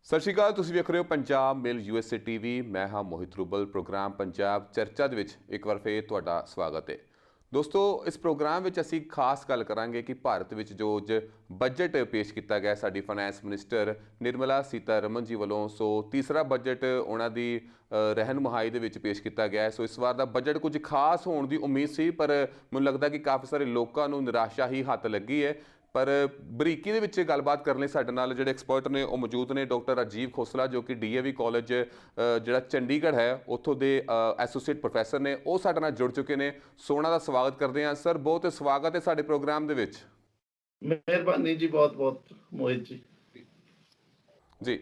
ਸਤਿ ਸ਼੍ਰੀ ਅਕਾਲ। ਤੁਸੀਂ ਵੇਖ ਰਹੇ ਹੋ ਪੰਜਾਬ ਮਿਲ USA TV। ਮੈਂ ਹਾਂ ਮੋਹਿਤ ਰੂਬਲ। ਪ੍ਰੋਗਰਾਮ ਪੰਜਾਬ ਚਰਚਾ ਦੇ ਵਿੱਚ ਇੱਕ ਵਾਰ ਫੇਰ ਤੁਹਾਡਾ ਸਵਾਗਤ ਹੈ। ਦੋਸਤੋ, ਇਸ ਪ੍ਰੋਗਰਾਮ ਵਿੱਚ ਅਸੀਂ ਖਾਸ ਗੱਲ ਕਰਾਂਗੇ ਕਿ ਭਾਰਤ ਵਿੱਚ ਜੋ ਅੱਜ ਬਜਟ ਪੇਸ਼ ਕੀਤਾ ਗਿਆ ਸਾਡੀ ਫਾਈਨੈਂਸ ਮਿਨਿਸਟਰ ਨਿਰਮਲਾ ਸੀਤਾਰਮਨ ਜੀ ਵੱਲੋਂ, ਸੋ ਤੀਸਰਾ ਬਜਟ ਉਹਨਾਂ ਦੀ ਰਹਿਨੁਮਾਈ ਦੇ ਵਿੱਚ ਪੇਸ਼ ਕੀਤਾ ਗਿਆ। ਸੋ ਇਸ ਵਾਰ ਦਾ ਬਜਟ ਕੁਝ ਖਾਸ ਹੋਣ ਦੀ ਉਮੀਦ ਸੀ, ਪਰ ਮੈਨੂੰ ਲੱਗਦਾ ਕਿ ਕਾਫੀ ਸਾਰੇ ਲੋਕਾਂ ਨੂੰ ਨਿਰਾਸ਼ਾ ਹੀ ਹੱਥ ਲੱਗੀ ਹੈ। पर ਬਰੀਕੀ ਦੇ ਵਿੱਚ ਗੱਲਬਾਤ ਕਰਨ ਲਈ ਸਾਡੇ ਨਾਲ ਜਿਹੜੇ ਐਕਸਪਰਟ ਨੇ ਉਹ ਮੌਜੂਦ ਨੇ। ਡਾਕਟਰ ਰਾਜੀਵ ਖੋਸਲਾ ਜੋ ਕਿ DAV ਕਾਲਜ ਜਿਹੜਾ ਚੰਡੀਗੜ੍ਹ ਹੈ ਉੱਥੋਂ ਦੇ ਐਸੋਸੀਏਟ ਪ੍ਰੋਫੈਸਰ ਨੇ, ਉਹ ਸਾਡੇ ਨਾਲ ਜੁੜ ਚੁੱਕੇ ਨੇ। ਸੋ ਉਹਨਾਂ ਦਾ ਸਵਾਗਤ ਕਰਦੇ ਹਾਂ। ਸਰ, ਬਹੁਤ ਸਵਾਗਤ ਹੈ ਸਾਡੇ ਪ੍ਰੋਗਰਾਮ ਦੇ ਵਿੱਚ। ਮਿਹਰਬਾਨੀ ਜੀ, ਬਹੁਤ ਬਹੁਤ ਮੋਹਿਤ ਜੀ। ਜੀ,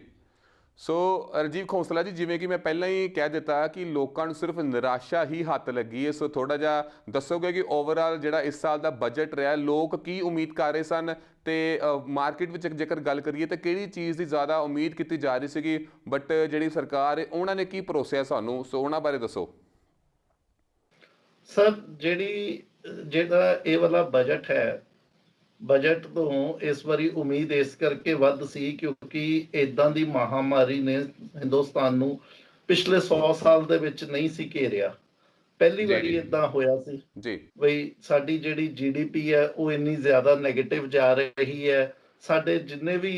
ਸੋ ਰਾਜੀਵ ਖੋਸਲਾ ਜੀ, ਜਿਵੇਂ ਕਿ ਮੈਂ ਪਹਿਲਾਂ ਹੀ ਕਹਿ ਦਿੱਤਾ ਕਿ ਲੋਕਾਂ ਨੂੰ ਸਿਰਫ ਨਿਰਾਸ਼ਾ ਹੀ ਹੱਥ ਲੱਗੀ ਹੈ। ਸੋ ਥੋੜ੍ਹਾ ਜਿਹਾ ਦੱਸੋਗੇ ਕਿ ਓਵਰਆਲ ਜਿਹੜਾ ਇਸ ਸਾਲ ਦਾ ਬਜਟ ਰਿਹਾ, ਲੋਕ ਕੀ ਉਮੀਦ ਕਰ ਰਹੇ ਸਨ, ਤੇ ਮਾਰਕੀਟ ਵਿੱਚ ਜੇਕਰ ਗੱਲ ਕਰੀਏ ਤਾਂ ਕਿਹੜੀ ਚੀਜ਼ ਦੀ ਜ਼ਿਆਦਾ ਉਮੀਦ ਕੀਤੀ ਜਾ ਰਹੀ ਸੀਗੀ, ਬਟ ਜਿਹੜੀ ਸਰਕਾਰ ਹੈ ਉਹਨਾਂ ਨੇ ਕੀ ਭਰੋਸਿਆ ਸਾਨੂੰ, ਸੋ ਉਹਨਾਂ ਬਾਰੇ ਦੱਸੋ। ਸਰ, ਜਿਹੜਾ ਇਹ ਵਾਲਾ ਬਜਟ ਹੈ, ਬਜਟ ਤੋਂ ਇਸ ਵਾਰੀ ਉਮੀਦ ਇਸ ਕਰਕੇ ਵੱਧ ਸੀ ਕਿਉਂਕਿ ਇਦਾਂ ਦੀ ਮਹਾਮਾਰੀ ਨੇ ਹਿੰਦੁਸਤਾਨ ਨੂੰ ਪਿਛਲੇ 100 ਸਾਲ ਦੇ ਵਿੱਚ ਨਹੀਂ ਸੀ ਘੇਰਿਆ। ਪਹਿਲੀ ਵਾਰੀ ਇਦਾਂ ਹੋਇਆ ਸੀ ਜੀ ਬਈ ਸਾਡੀ ਜਿਹੜੀ GDP ਹੈ ਉਹ ਇੰਨੀ ਜ਼ਿਆਦਾ ਨੈਗੇਟਿਵ ਜਾ ਰਹੀ ਹੈ। ਸਾਡੇ ਜਿੰਨੇ ਵੀ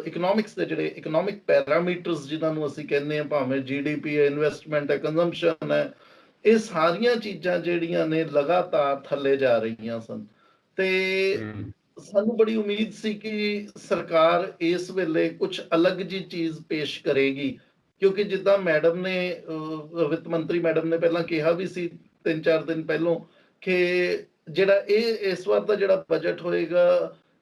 ਇਕਨੋਮਿਕਸ ਦੇ ਜਿਹੜੇ ਇਕਨੋਮਿਕ ਪੈਰਾਮੀਟਰਸ ਜਿਨ੍ਹਾਂ ਨੂੰ ਅਸੀਂ ਕਹਿੰਦੇ ਹਾਂ, ਭਾਵੇਂ GDP ਹੈ, ਇਨਵੈਸਟਮੈਂਟ ਹੈ, ਕੰਜ਼ੰਪਸ਼ਨ ਹੈ, ਇਹ ਸਾਰੀਆਂ ਚੀਜ਼ਾਂ ਜਿਹੜੀਆਂ ਨੇ ਲਗਾਤਾਰ ਥੱਲੇ ਜਾ ਰਹੀਆਂ ਸਨ। ਤੇ ਸਾਨੂੰ ਬੜੀ ਉਮੀਦ ਸੀ ਕਿ ਸਰਕਾਰ ਇਸ ਵੇਲੇ ਕੁਝ ਅਲੱਗ ਜੀ ਚੀਜ਼ ਪੇਸ਼ ਕਰੇਗੀ, ਕਿਉਂਕਿ ਜਿੱਦਾਂ ਮੈਡਮ ਨੇ ਵਿੱਤ ਮੰਤਰੀ ਮੈਡਮ ਨੇ ਪਹਿਲਾਂ ਕਿਹਾ ਵੀ ਸੀ 3-4 ਦਿਨ ਪਹਿਲੋਂ ਕਿ ਜਿਹੜਾ ਇਸ ਵਾਰ ਦਾ ਜਿਹੜਾ ਬਜਟ ਹੋਏਗਾ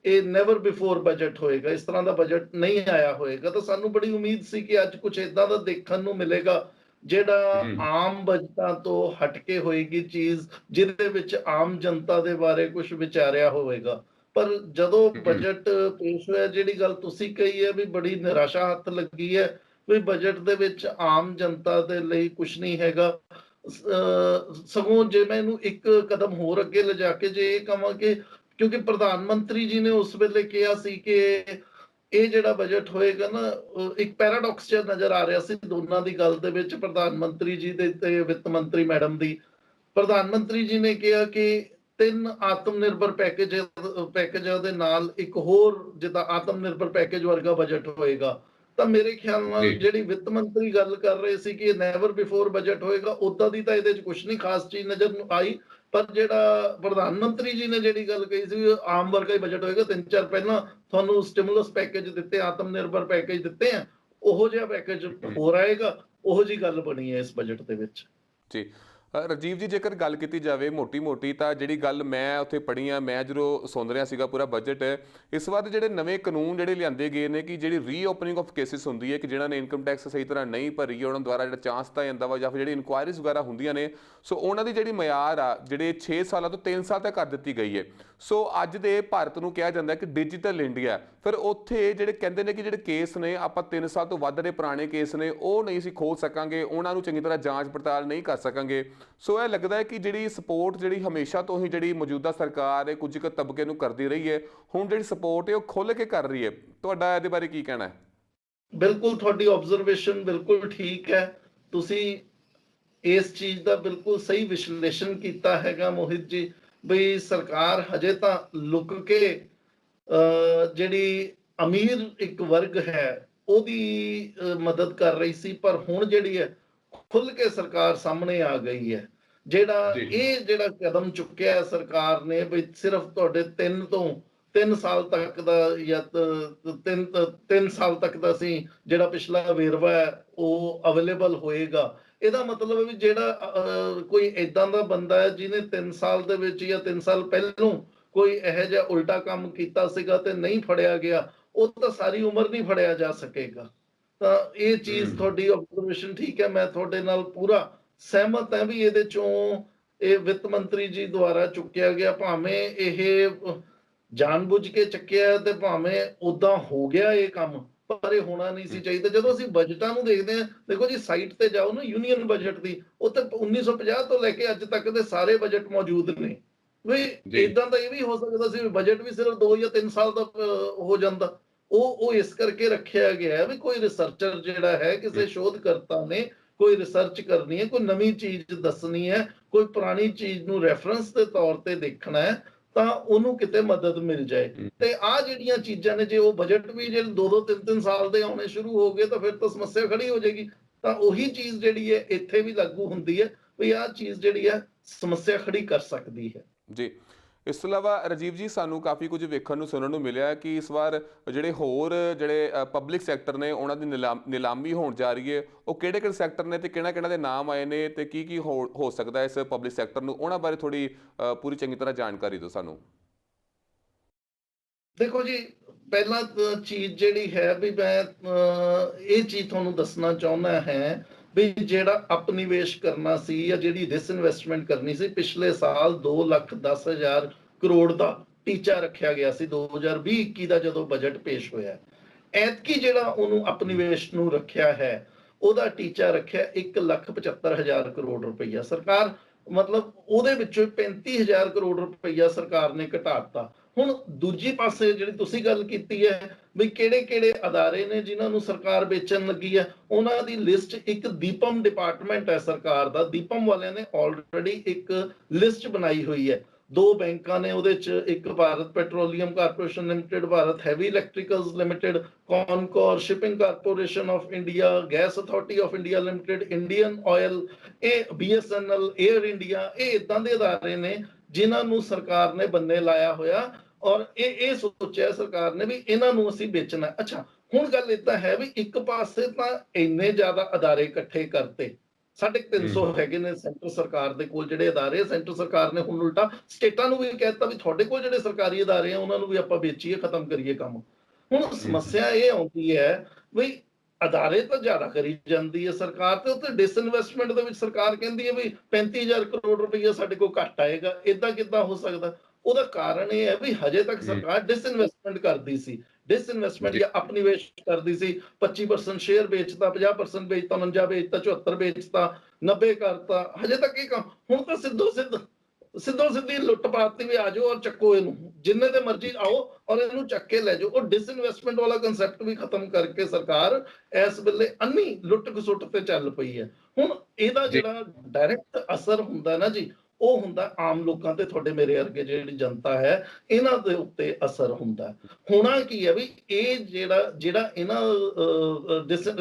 ਇਹ ਨੈਵਰ ਬਿਫੋਰ ਬਜਟ ਹੋਏਗਾ, ਇਸ ਤਰ੍ਹਾਂ ਦਾ ਬਜਟ ਨਹੀਂ ਆਇਆ ਹੋਏਗਾ। ਤਾਂ ਸਾਨੂੰ ਬੜੀ ਉਮੀਦ ਸੀ ਕਿ ਅੱਜ ਕੁਝ ਏਦਾਂ ਦਾ ਦੇਖਣ ਨੂੰ ਮਿਲੇਗਾ ਜਿਹੜਾ ਆਮ ਬਜਟਾਂ ਤੋਂ ਹਟ ਕੇ ਹੋਏਗੀ ਚੀਜ਼, ਜਿਹਦੇ ਵਿੱਚ ਆਮ ਜਨਤਾ ਦੇ ਬਾਰੇ ਕੁਝ ਵਿਚਾਰਿਆ ਹੋਵੇਗਾ। ਪਰ ਜਦੋਂ ਬਜਟ ਪੇਸ਼ ਹੋਇਆ, ਜਿਹੜੀ ਗੱਲ ਤੁਸੀਂ ਕਹੀ ਹੈ ਵੀ ਬੜੀ ਨਿਰਾਸ਼ਾ ਹੱਥ ਲੱਗੀ ਹੈ ਵੀ ਬਜਟ ਦੇ ਵਿੱਚ ਆਮ ਜਨਤਾ ਦੇ ਲਈ ਕੁਝ ਨਹੀਂ ਹੈਗਾ। ਸਗੋਂ ਜੇ ਮੈਂ ਇਹਨੂੰ ਇੱਕ ਕਦਮ ਹੋਰ ਅੱਗੇ ਲਿਜਾ ਕੇ ਜੇ ਇਹ ਕਹਾਂ ਕਿ ਕਿਉਂਕਿ ਪ੍ਰਧਾਨ ਮੰਤਰੀ ਜੀ ਨੇ ਉਸ ਵੇਲੇ ਕਿਹਾ ਸੀ ਕਿ ਇਹ ਜਿਹੜਾ ਬਜਟ ਹੋਏਗਾ ਨਾ, ਇੱਕ ਪੈਰਾਡੌਕਸ ਜਿਹਾ ਨਜ਼ਰ ਆ ਰਿਹਾ ਸੀ ਦੋਨਾਂ ਦੀ ਗੱਲ ਦੇ ਵਿੱਚ, ਪ੍ਰਧਾਨ ਮੰਤਰੀ ਜੀ ਦੇ ਤੇ ਵਿੱਤ ਮੰਤਰੀ ਮੈਡਮ ਦੀ। ਪ੍ਰਧਾਨ ਮੰਤਰੀ ਜੀ ਨੇ ਕਿਹਾ ਕਿ 3 ਆਤਮ ਨਿਰਭਰ ਪੈਕੇਜਾਂ ਦੇ ਨਾਲ ਇੱਕ ਹੋਰ ਜਿੱਦਾਂ ਆਤਮ ਨਿਰਭਰ ਪੈਕੇਜ ਵਰਗਾ ਬਜਟ ਹੋਏਗਾ। ਤਾਂ ਮੇਰੇ ਖਿਆਲ ਨਾਲ ਜਿਹੜੀ ਵਿੱਤ ਮੰਤਰੀ ਗੱਲ ਕਰ ਰਹੇ ਸੀ ਕਿ ਇਹ ਨੈਵਰ ਬਿਫੋਰ ਬਜਟ ਹੋਏਗਾ, ਉਦਾਂ ਦੀ ਤਾਂ ਇਹਦੇ 'ਚ ਕੁਝ ਨਹੀਂ ਖਾਸ ਚੀਜ਼ ਨਜ਼ਰ ਆਈ। ਪਰ ਜਿਹੜਾ ਪ੍ਰਧਾਨ ਮੰਤਰੀ ਜੀ ਨੇ ਜਿਹੜੀ ਗੱਲ ਕਹੀ ਸੀ ਆਮ ਵਰਗਾ ਹੀ ਬਜਟ ਹੋਏਗਾ, 3-4 ਪਹਿਲਾਂ ਤੁਹਾਨੂੰ ਸਟਿਮੂਲਸ ਪੈਕੇਜ ਦਿੱਤੇ, ਆਤਮ ਨਿਰਭਰ ਪੈਕੇਜ ਦਿੱਤੇ ਆ, ਉਹੋ ਜਿਹਾ ਪੈਕੇਜ ਹੋਰ ਆਏਗਾ। ਉਹੋ ਜੀ ਗੱਲ ਬਣੀ ਹੈ ਇਸ ਬਜਟ ਦੇ ਵਿੱਚ। ਜੀ ਰਾਜੀਵ ਜੀ, ਜੇਕਰ ਗੱਲ ਕੀਤੀ ਜਾਵੇ ਮੋਟੀ ਤਾਂ ਜਿਹੜੀ ਗੱਲ ਮੈਂ ਉੱਥੇ ਪੜ੍ਹੀ ਆ, ਮੈਂ ਜਦੋਂ ਸੁਣ ਰਿਹਾ ਸੀਗਾ ਪੂਰਾ ਬਜਟ, ਇਸ ਵਾਰ ਜਿਹੜੇ ਨਵੇਂ ਕਾਨੂੰਨ ਜਿਹੜੇ ਲਿਆਂਦੇ ਗਏ ਨੇ ਕਿ ਜਿਹੜੀ ਰੀਓਪਨਿੰਗ ਆਫ ਕੇਸਿਸ ਹੁੰਦੀ ਹੈ ਕਿ ਜਿਹਨਾਂ ਨੇ ਇਨਕਮ ਟੈਕਸ ਸਹੀ ਤਰ੍ਹਾਂ ਨਹੀਂ ਭਰੀ, ਉਹਨਾਂ ਦੁਆਰਾ ਜਿਹੜਾ ਚਾਂਸ ਦਿੱਤਾ ਜਾਂਦਾ ਵਾ ਜਾਂ ਫਿਰ ਜਿਹੜੀ ਇਨਕੁਆਇਰੀਜ਼ ਵਗੈਰਾ ਹੁੰਦੀਆਂ ਨੇ, ਸੋ ਉਹਨਾਂ ਦੀ ਜਿਹੜੀ ਮਿਆਰ ਆ ਜਿਹੜੇ 6 ਸਾਲਾਂ ਤੋਂ 3 ਸਾਲ ਤੱਕ ਕਰ ਦਿੱਤੀ ਗਈ ਹੈ। ਸੋ ਅੱਜ ਦੇ ਭਾਰਤ ਨੂੰ ਕਿਹਾ ਜਾਂਦਾ ਕਿ ਡਿਜੀਟਲ ਇੰਡੀਆ, ਫਿਰ ਉੱਥੇ ਜਿਹੜੇ ਕਹਿੰਦੇ ਨੇ ਕਿ ਜਿਹੜੇ ਕੇਸ ਨੇ ਆਪਾਂ 3 ਸਾਲ ਤੋਂ ਵੱਧ ਦੇ ਪੁਰਾਣੇ ਕੇਸ ਨੇ ਉਹ ਨਹੀਂ ਅਸੀਂ ਖੋਲ ਸਕਾਂਗੇ, ਉਹਨਾਂ ਨੂੰ ਚੰਗੀ ਤਰ੍ਹਾਂ ਜਾਂਚ ਪੜਤਾਲ ਨਹੀਂ ਕਰ ਸਕਾਂਗੇ। ਸੋ ਇਹ ਲੱਗਦਾ ਹੈ ਕਿ ਜਿਹੜੀ ਸਪੋਰਟ ਜਿਹੜੀ ਹਮੇਸ਼ਾ ਤੋਂ ਹੀ ਜਿਹੜੀ ਮੌਜੂਦਾ ਸਰਕਾਰ ਹੈ ਕੁਝ ਕੁ ਤਬਕੇ ਨੂੰ ਕਰਦੀ ਰਹੀ ਹੈ, ਹੁਣ ਜਿਹੜੀ ਸਪੋਰਟ ਹੈ ਉਹ ਖੁੱਲ੍ਹ ਕੇ ਕਰ ਰਹੀ ਹੈ। ਤੁਹਾਡਾ ਇਹਦੇ ਬਾਰੇ ਕੀ ਕਹਿਣਾ ਹੈ? ਬਿਲਕੁਲ, ਤੁਹਾਡੀ ਆਬਜ਼ਰਵੇਸ਼ਨ ਬਿਲਕੁਲ ਠੀਕ ਹੈ। ਤੁਸੀਂ ਇਸ ਚੀਜ਼ ਦਾ ਬਿਲਕੁਲ ਸਹੀ ਵਿਸ਼ਲੇਸ਼ਣ ਕੀਤਾ ਹੈਗਾ ਮੋਹਿਤ ਜੀ, ਬਈ ਸਰਕਾਰ ਹਜੇ ਤਾਂ ਲੁਕ ਕੇ ਜਿਹੜੀ ਅਮੀਰ ਇੱਕ ਵਰਗ ਹੈ ਉਹਦੀ ਮਦਦ ਕਰ ਰਹੀ ਸੀ, ਪਰ ਹੁਣ ਜਿਹੜੀ ਹੈ ਖੁੱਲ ਕੇ ਸਰਕਾਰ ਸਾਹਮਣੇ ਆ ਗਈ ਹੈ। ਜਿਹੜਾ ਕਦਮ ਚੁੱਕਿਆ ਹੈ ਸਰਕਾਰ ਨੇ ਬਈ ਸਿਰਫ ਤੁਹਾਡੇ 3 ਸਾਲ ਤੱਕ ਦਾ ਜਾਂ 3 ਸਾਲ ਤੱਕ ਦਾ ਸੀ ਜਿਹੜਾ ਪਿਛਲਾ ਵੇਰਵਾ ਹੈ ਉਹ ਅਵੇਲੇਬਲ ਹੋਏਗਾ। ਇਹਦਾ ਮਤਲਬ ਹੈ ਵੀ ਜਿਹੜਾ ਕੋਈ ਏਦਾਂ ਦਾ ਬੰਦਾ ਹੈ ਜਿਹਨੇ 3 ਸਾਲ ਦੇ ਵਿੱਚ ਜਾਂ 3 ਸਾਲ ਪਹਿਲੋਂ ਕੋਈ ਇਹੋ ਜਿਹਾ ਉਲਟਾ ਕੰਮ ਕੀਤਾ ਸੀਗਾ ਤੇ ਨਹੀਂ ਫੜਿਆ ਗਿਆ, ਉਹ ਤਾਂ ਸਾਰੀ ਉਮਰ ਨਹੀਂ ਫੜਿਆ ਜਾ ਸਕੇਗਾ। ਤਾਂ ਇਹ ਚੀਜ਼ ਤੁਹਾਡੀ ਆਬਜ਼ਰਵੇਸ਼ਨ ਠੀਕ ਹੈ, ਮੈਂ ਤੁਹਾਡੇ ਨਾਲ ਪੂਰਾ ਸਹਿਮਤ ਹਾਂ ਵੀ ਇਹਦੇ ਚੋਂ ਇਹ ਵਿੱਤ ਮੰਤਰੀ ਜੀ ਦੁਆਰਾ ਚੁੱਕਿਆ ਗਿਆ, ਭਾਵੇਂ ਇਹ ਜਾਣਬੁੱਝ ਕੇ ਚੱਕਿਆ ਤੇ ਭਾਵੇਂ ਉਦਾਂ ਹੋ ਗਿਆ ਇਹ ਕੰਮ, ਪਰ ਇਹ ਹੋਣਾ ਨਹੀਂ ਸੀ ਚਾਹੀਦਾ। ਜਦੋਂ ਅਸੀਂ ਬਜਟਾਂ ਨੂੰ ਦੇਖਦੇ ਹਾਂ, ਦੇਖੋ ਜੀ ਸਾਈਟ ਤੇ ਜਾਓ ਨਾ ਯੂਨੀਅਨ ਬਜਟ ਦੀ, ਉੱਥੇ 1950 ਤੋਂ ਲੈ ਕੇ ਅੱਜ ਤੱਕ ਦੇ ਸਾਰੇ ਬਜਟ ਮੌਜੂਦ ਨੇ। ਵੀ ਇਦਾਂ ਦਾ ਇਹ ਵੀ ਹੋ ਸਕਦਾ ਸੀ ਬਜਟ ਵੀ ਸਿਰਫ 2 ਜਾਂ 3 ਸਾਲ ਦਾ ਹੋ ਜਾਂਦਾ, ਉਹ ਇਸ ਕਰਕੇ ਰੱਖਿਆ ਗਿਆ ਹੈ ਵੀ ਕੋਈ ਰਿਸਰਚਰ ਜਿਹੜਾ ਹੈ, ਕਿਸੇ ਸ਼ੋਧਕਰਤਾ ਨੇ ਕੋਈ ਰਿਸਰਚ ਕਰਨੀ ਹੈ, ਕੋਈ ਨਵੀਂ ਚੀਜ਼ ਦੱਸਣੀ ਹੈ, ਕੋਈ ਪੁਰਾਣੀ ਚੀਜ਼ ਨੂੰ ਰੈਫਰੈਂਸ ਦੇ ਤੌਰ ਤੇ ਦੇਖਣਾ ਹੈ, ਤਾਂ ਉਹਨੂੰ ਕਿਤੇ ਮਦਦ ਮਿਲ ਜਾਏ। ਤੇ ਆ ਜਿਹੜੀਆਂ ਚੀਜ਼ਾਂ ਨੇ, ਜੇ ਉਹ ਬਜਟ ਵੀ ਜੇ 2-2 3-3 ਸਾਲ ਦੇ ਆਉਣੇ ਸ਼ੁਰੂ ਹੋ ਗਏ ਤਾਂ ਫਿਰ ਤਾਂ ਸਮੱਸਿਆ ਖੜੀ ਹੋ ਜਾਏਗੀ। ਤਾਂ ਉਹੀ ਚੀਜ਼ ਜਿਹੜੀ ਹੈ ਇੱਥੇ ਵੀ ਲਾਗੂ ਹੁੰਦੀ ਹੈ ਵੀ ਆਹ ਚੀਜ਼ ਜਿਹੜੀ ਹੈ ਸਮੱਸਿਆ ਖੜੀ ਕਰ ਸਕਦੀ ਹੈ ਜੀ। ਇਸ ਤੋਂ ਇਲਾਵਾ ਰਾਜੀਵ ਜੀ, ਸਾਨੂੰ ਕਾਫੀ ਕੁਝ ਵੇਖਣ ਨੂੰ ਸੁਣਨ ਨੂੰ ਮਿਲਿਆ ਕਿ ਇਸ ਵਾਰ ਜਿਹੜੇ ਪਬਲਿਕ ਸੈਕਟਰ ਨੇ ਉਹਨਾਂ ਦੀ ਨਿਲਾਮੀ ਹੋਣ ਜਾ ਰਹੀ ਹੈ। ਉਹ ਕਿਹੜੇ ਸੈਕਟਰ ਨੇ ਤੇ ਕਿਹਨਾਂ ਦੇ ਨਾਮ ਆਏ ਨੇ ਤੇ ਕੀ ਹੋ ਸਕਦਾ ਇਸ ਪਬਲਿਕ ਸੈਕਟਰ ਨੂੰ, ਉਹਨਾਂ ਬਾਰੇ ਥੋੜੀ ਪੂਰੀ ਚੰਗੀ ਤਰ੍ਹਾਂ ਜਾਣਕਾਰੀ ਦਿਓ ਸਾਨੂੰ। ਦੇਖੋ ਜੀ, ਪਹਿਲਾਂ ਚੀਜ਼ ਜਿਹੜੀ ਹੈ ਵੀ ਮੈਂ ਇਹ ਚੀਜ਼ ਤੁਹਾਨੂੰ ਦੱਸਣਾ ਚਾਹੁੰਦਾ ਹੈ ਵੀ ਜਿਹੜਾ ਅਪਨਿਵੇਸ਼ ਕਰਨਾ ਸੀ ਜਾਂ ਜਿਹੜੀ ਡਿਸਇਨਵੈਸਟਮੈਂਟ ਕਰਨੀ ਸੀ, ਪਿਛਲੇ ਸਾਲ 2,10,000 ਕਰੋੜ ਦਾ ਟੀਚਾ ਰੱਖਿਆ ਗਿਆ ਸੀ 2020-21 ਦਾ ਜਦੋਂ ਬਜਟ ਪੇਸ਼ ਹੋਇਆ। ਐਤਕੀ ਜਿਹੜਾ ਉਹਨੂੰ ਅਪਨਿਵੇਸ਼ ਨੂੰ ਰੱਖਿਆ ਹੈ, ਉਹਦਾ ਟੀਚਾ ਰੱਖਿਆ 1,75,000 ਕਰੋੜ ਰੁਪਈਆ। ਸਰਕਾਰ ਮਤਲਬ ਉਹਦੇ ਵਿੱਚੋਂ 35,000 ਕਰੋੜ ਰੁਪਈਆ ਸਰਕਾਰ ਨੇ ਘਟਾਤਾ। ਹੁਣ ਦੂਜੀ ਪਾਸੇ ਜਿਹੜੀ ਤੁਸੀਂ ਗੱਲ ਕੀਤੀ ਹੈ ਵੀ ਕਿਹੜੇ ਅਦਾਰੇ ਨੇ ਜਿਨ੍ਹਾਂ ਨੂੰ ਸਰਕਾਰ ਵੇਚਣ ਲੱਗੀ ਹੈ, ਉਹਨਾਂ ਦੀ ਲਿਸਟ ਇੱਕ ਦੀਪਮ ਡਿਪਾਰਟਮੈਂਟ ਹੈ ਸਰਕਾਰ ਦਾ। ਦੀਪਮ ਵਾਲਿਆਂ ਨੇ ਆਲਰੇਡੀ ਇੱਕ ਲਿਸਟ ਬਣਾਈ ਹੋਈ ਹੈ। 2 ਬੈਂਕਾਂ ਨੇ ਉਹਦੇ ਚ, ਇੱਕ Bharat petroleum corporation limited, Bharat heavy electricals limited, Concor shipping corporation of India, gas authority of India limited, Indian oil, ਇਹ BSNL, 에ਅਰ ਇੰਡੀਆ, ਇਹ ਇਦਾਂ ਦੇ ਅਦਾਰੇ ਨੇ ਜਿਨ੍ਹਾਂ ਨੂੰ ਸਰਕਾਰ ਨੇ ਬੰਨੇ ਲਾਇਆ ਹੋਇਆ ਔਰ ਇਹ ਸੋਚਿਆ ਸਰਕਾਰ ਨੇ ਵੀ ਇਹਨਾਂ ਨੂੰ ਅਸੀਂ ਵੇਚਣਾ। ਅੱਛਾ, ਹੁਣ ਗੱਲ ਏਦਾਂ ਹੈ ਵੀ ਇੱਕ ਪਾਸੇ ਤਾਂ ਇੰਨੇ ਜ਼ਿਆਦਾ ਅਦਾਰੇ ਇਕੱਠੇ ਕਰਤੇ, 350 ਹੈਗੇ ਨੇ ਸੈਂਟਰ ਸਰਕਾਰ ਦੇ ਕੋਲ ਜਿਹੜੇ ਅਦਾਰੇ। ਸੈਂਟਰ ਸਰਕਾਰ ਨੇ ਹੁਣ ਉਲਟਾ ਸਟੇਟਾਂ ਨੂੰ ਵੀ ਕਹਿਤਾ ਵੀ ਤੁਹਾਡੇ ਕੋਲ ਜਿਹੜੇ ਸਰਕਾਰੀ ਅਦਾਰੇ ਆ ਉਹਨਾਂ ਨੂੰ ਵੀ ਆਪਾਂ ਵੇਚੀਏ, ਖਤਮ ਕਰੀਏ ਕੰਮ। ਹੁਣ ਸਮੱਸਿਆ ਇਹ ਆਉਂਦੀ ਹੈ ਵੀ ਅਦਾਰੇ ਤਾਂ ਜ਼ਿਆਦਾ ਕਰੀ ਜਾਂਦੀ ਹੈ ਸਰਕਾਰ, ਤੇ ਉੱਥੇ ਡਿਸਇਨਵੈਸਟਮੈਂਟ ਦੇ ਵਿੱਚ ਸਰਕਾਰ ਕਹਿੰਦੀ ਹੈ ਵੀ 35,000 ਕਰੋੜ ਰੁਪਈਆ ਸਾਡੇ ਕੋਲ ਘੱਟ ਆਏਗਾ। ਏਦਾਂ ਕਿੱਦਾਂ ਹੋ ਸਕਦਾ? ਉਹਦਾ ਕਾਰਨ ਇਹ ਹੈ ਵੀ ਹਜੇ ਤੱਕ ਸਰਕਾਰ ਡਿਸਇਨਵੈਸਟਮੈਂਟ ਕਰਦੀ ਸੀ, ਡਿਸਇਨਵੈਸਟਮੈਂਟ ਜਾਂ ਅਪਨਿਵੇਸ਼ ਕਰਦੀ ਸੀ। 25% ਸ਼ੇਅਰ ਵੇਚਤਾ, 50% ਵੇਚਤਾ, 49 ਵੇਚਤਾ, 74 ਵੇਚਤਾ, 90 ਕਰਤਾ। ਹਜੇ ਤੱਕ ਇਹ ਕੰਮ, ਹੁਣ ਤਾਂ ਸਿੱਧੋ ਸਿੱਧੀ ਲੁੱਟ ਪਾਤੀ ਵੀ ਆ ਜਾਓ ਔਰ ਚੱਕੋ ਇਹਨੂੰ, ਜਿੰਨੇ ਤੇ ਮਰਜ਼ੀ ਆਓ ਔਰ ਇਹਨੂੰ ਚੱਕ ਕੇ ਲੈ ਜਾਓ। ਉਹ ਡਿਸਇਨਵੈਸਟਮੈਂਟ ਵਾਲਾ ਕਨਸੈਪਟ ਵੀ ਖਤਮ ਕਰਕੇ ਸਰਕਾਰ ਇਸ ਵੇਲੇ ਅੰਨੀ ਲੁੱਟ ਖਸੁੱਟ ਤੇ ਚੱਲ ਪਈ ਹੈ। ਹੁਣ ਇਹਦਾ ਜਿਹੜਾ ਡਾਇਰੈਕਟ ਅਸਰ ਹੁੰਦਾ ਨਾ ਜੀ, ਉਹ ਹੁੰਦਾ ਆਮ ਲੋਕਾਂ ਤੇ, ਤੁਹਾਡੇ ਮੇਰੇ ਵਰਗੇ ਜਿਹੜੀ ਜਨਤਾ ਹੈ ਇਹਨਾਂ ਦੇ ਉੱਤੇ ਅਸਰ ਹੁੰਦਾ। ਹੋਣਾ ਕੀ ਹੈ ਵੀ ਇਹ ਜਿਹੜਾ ਇਹਨਾਂ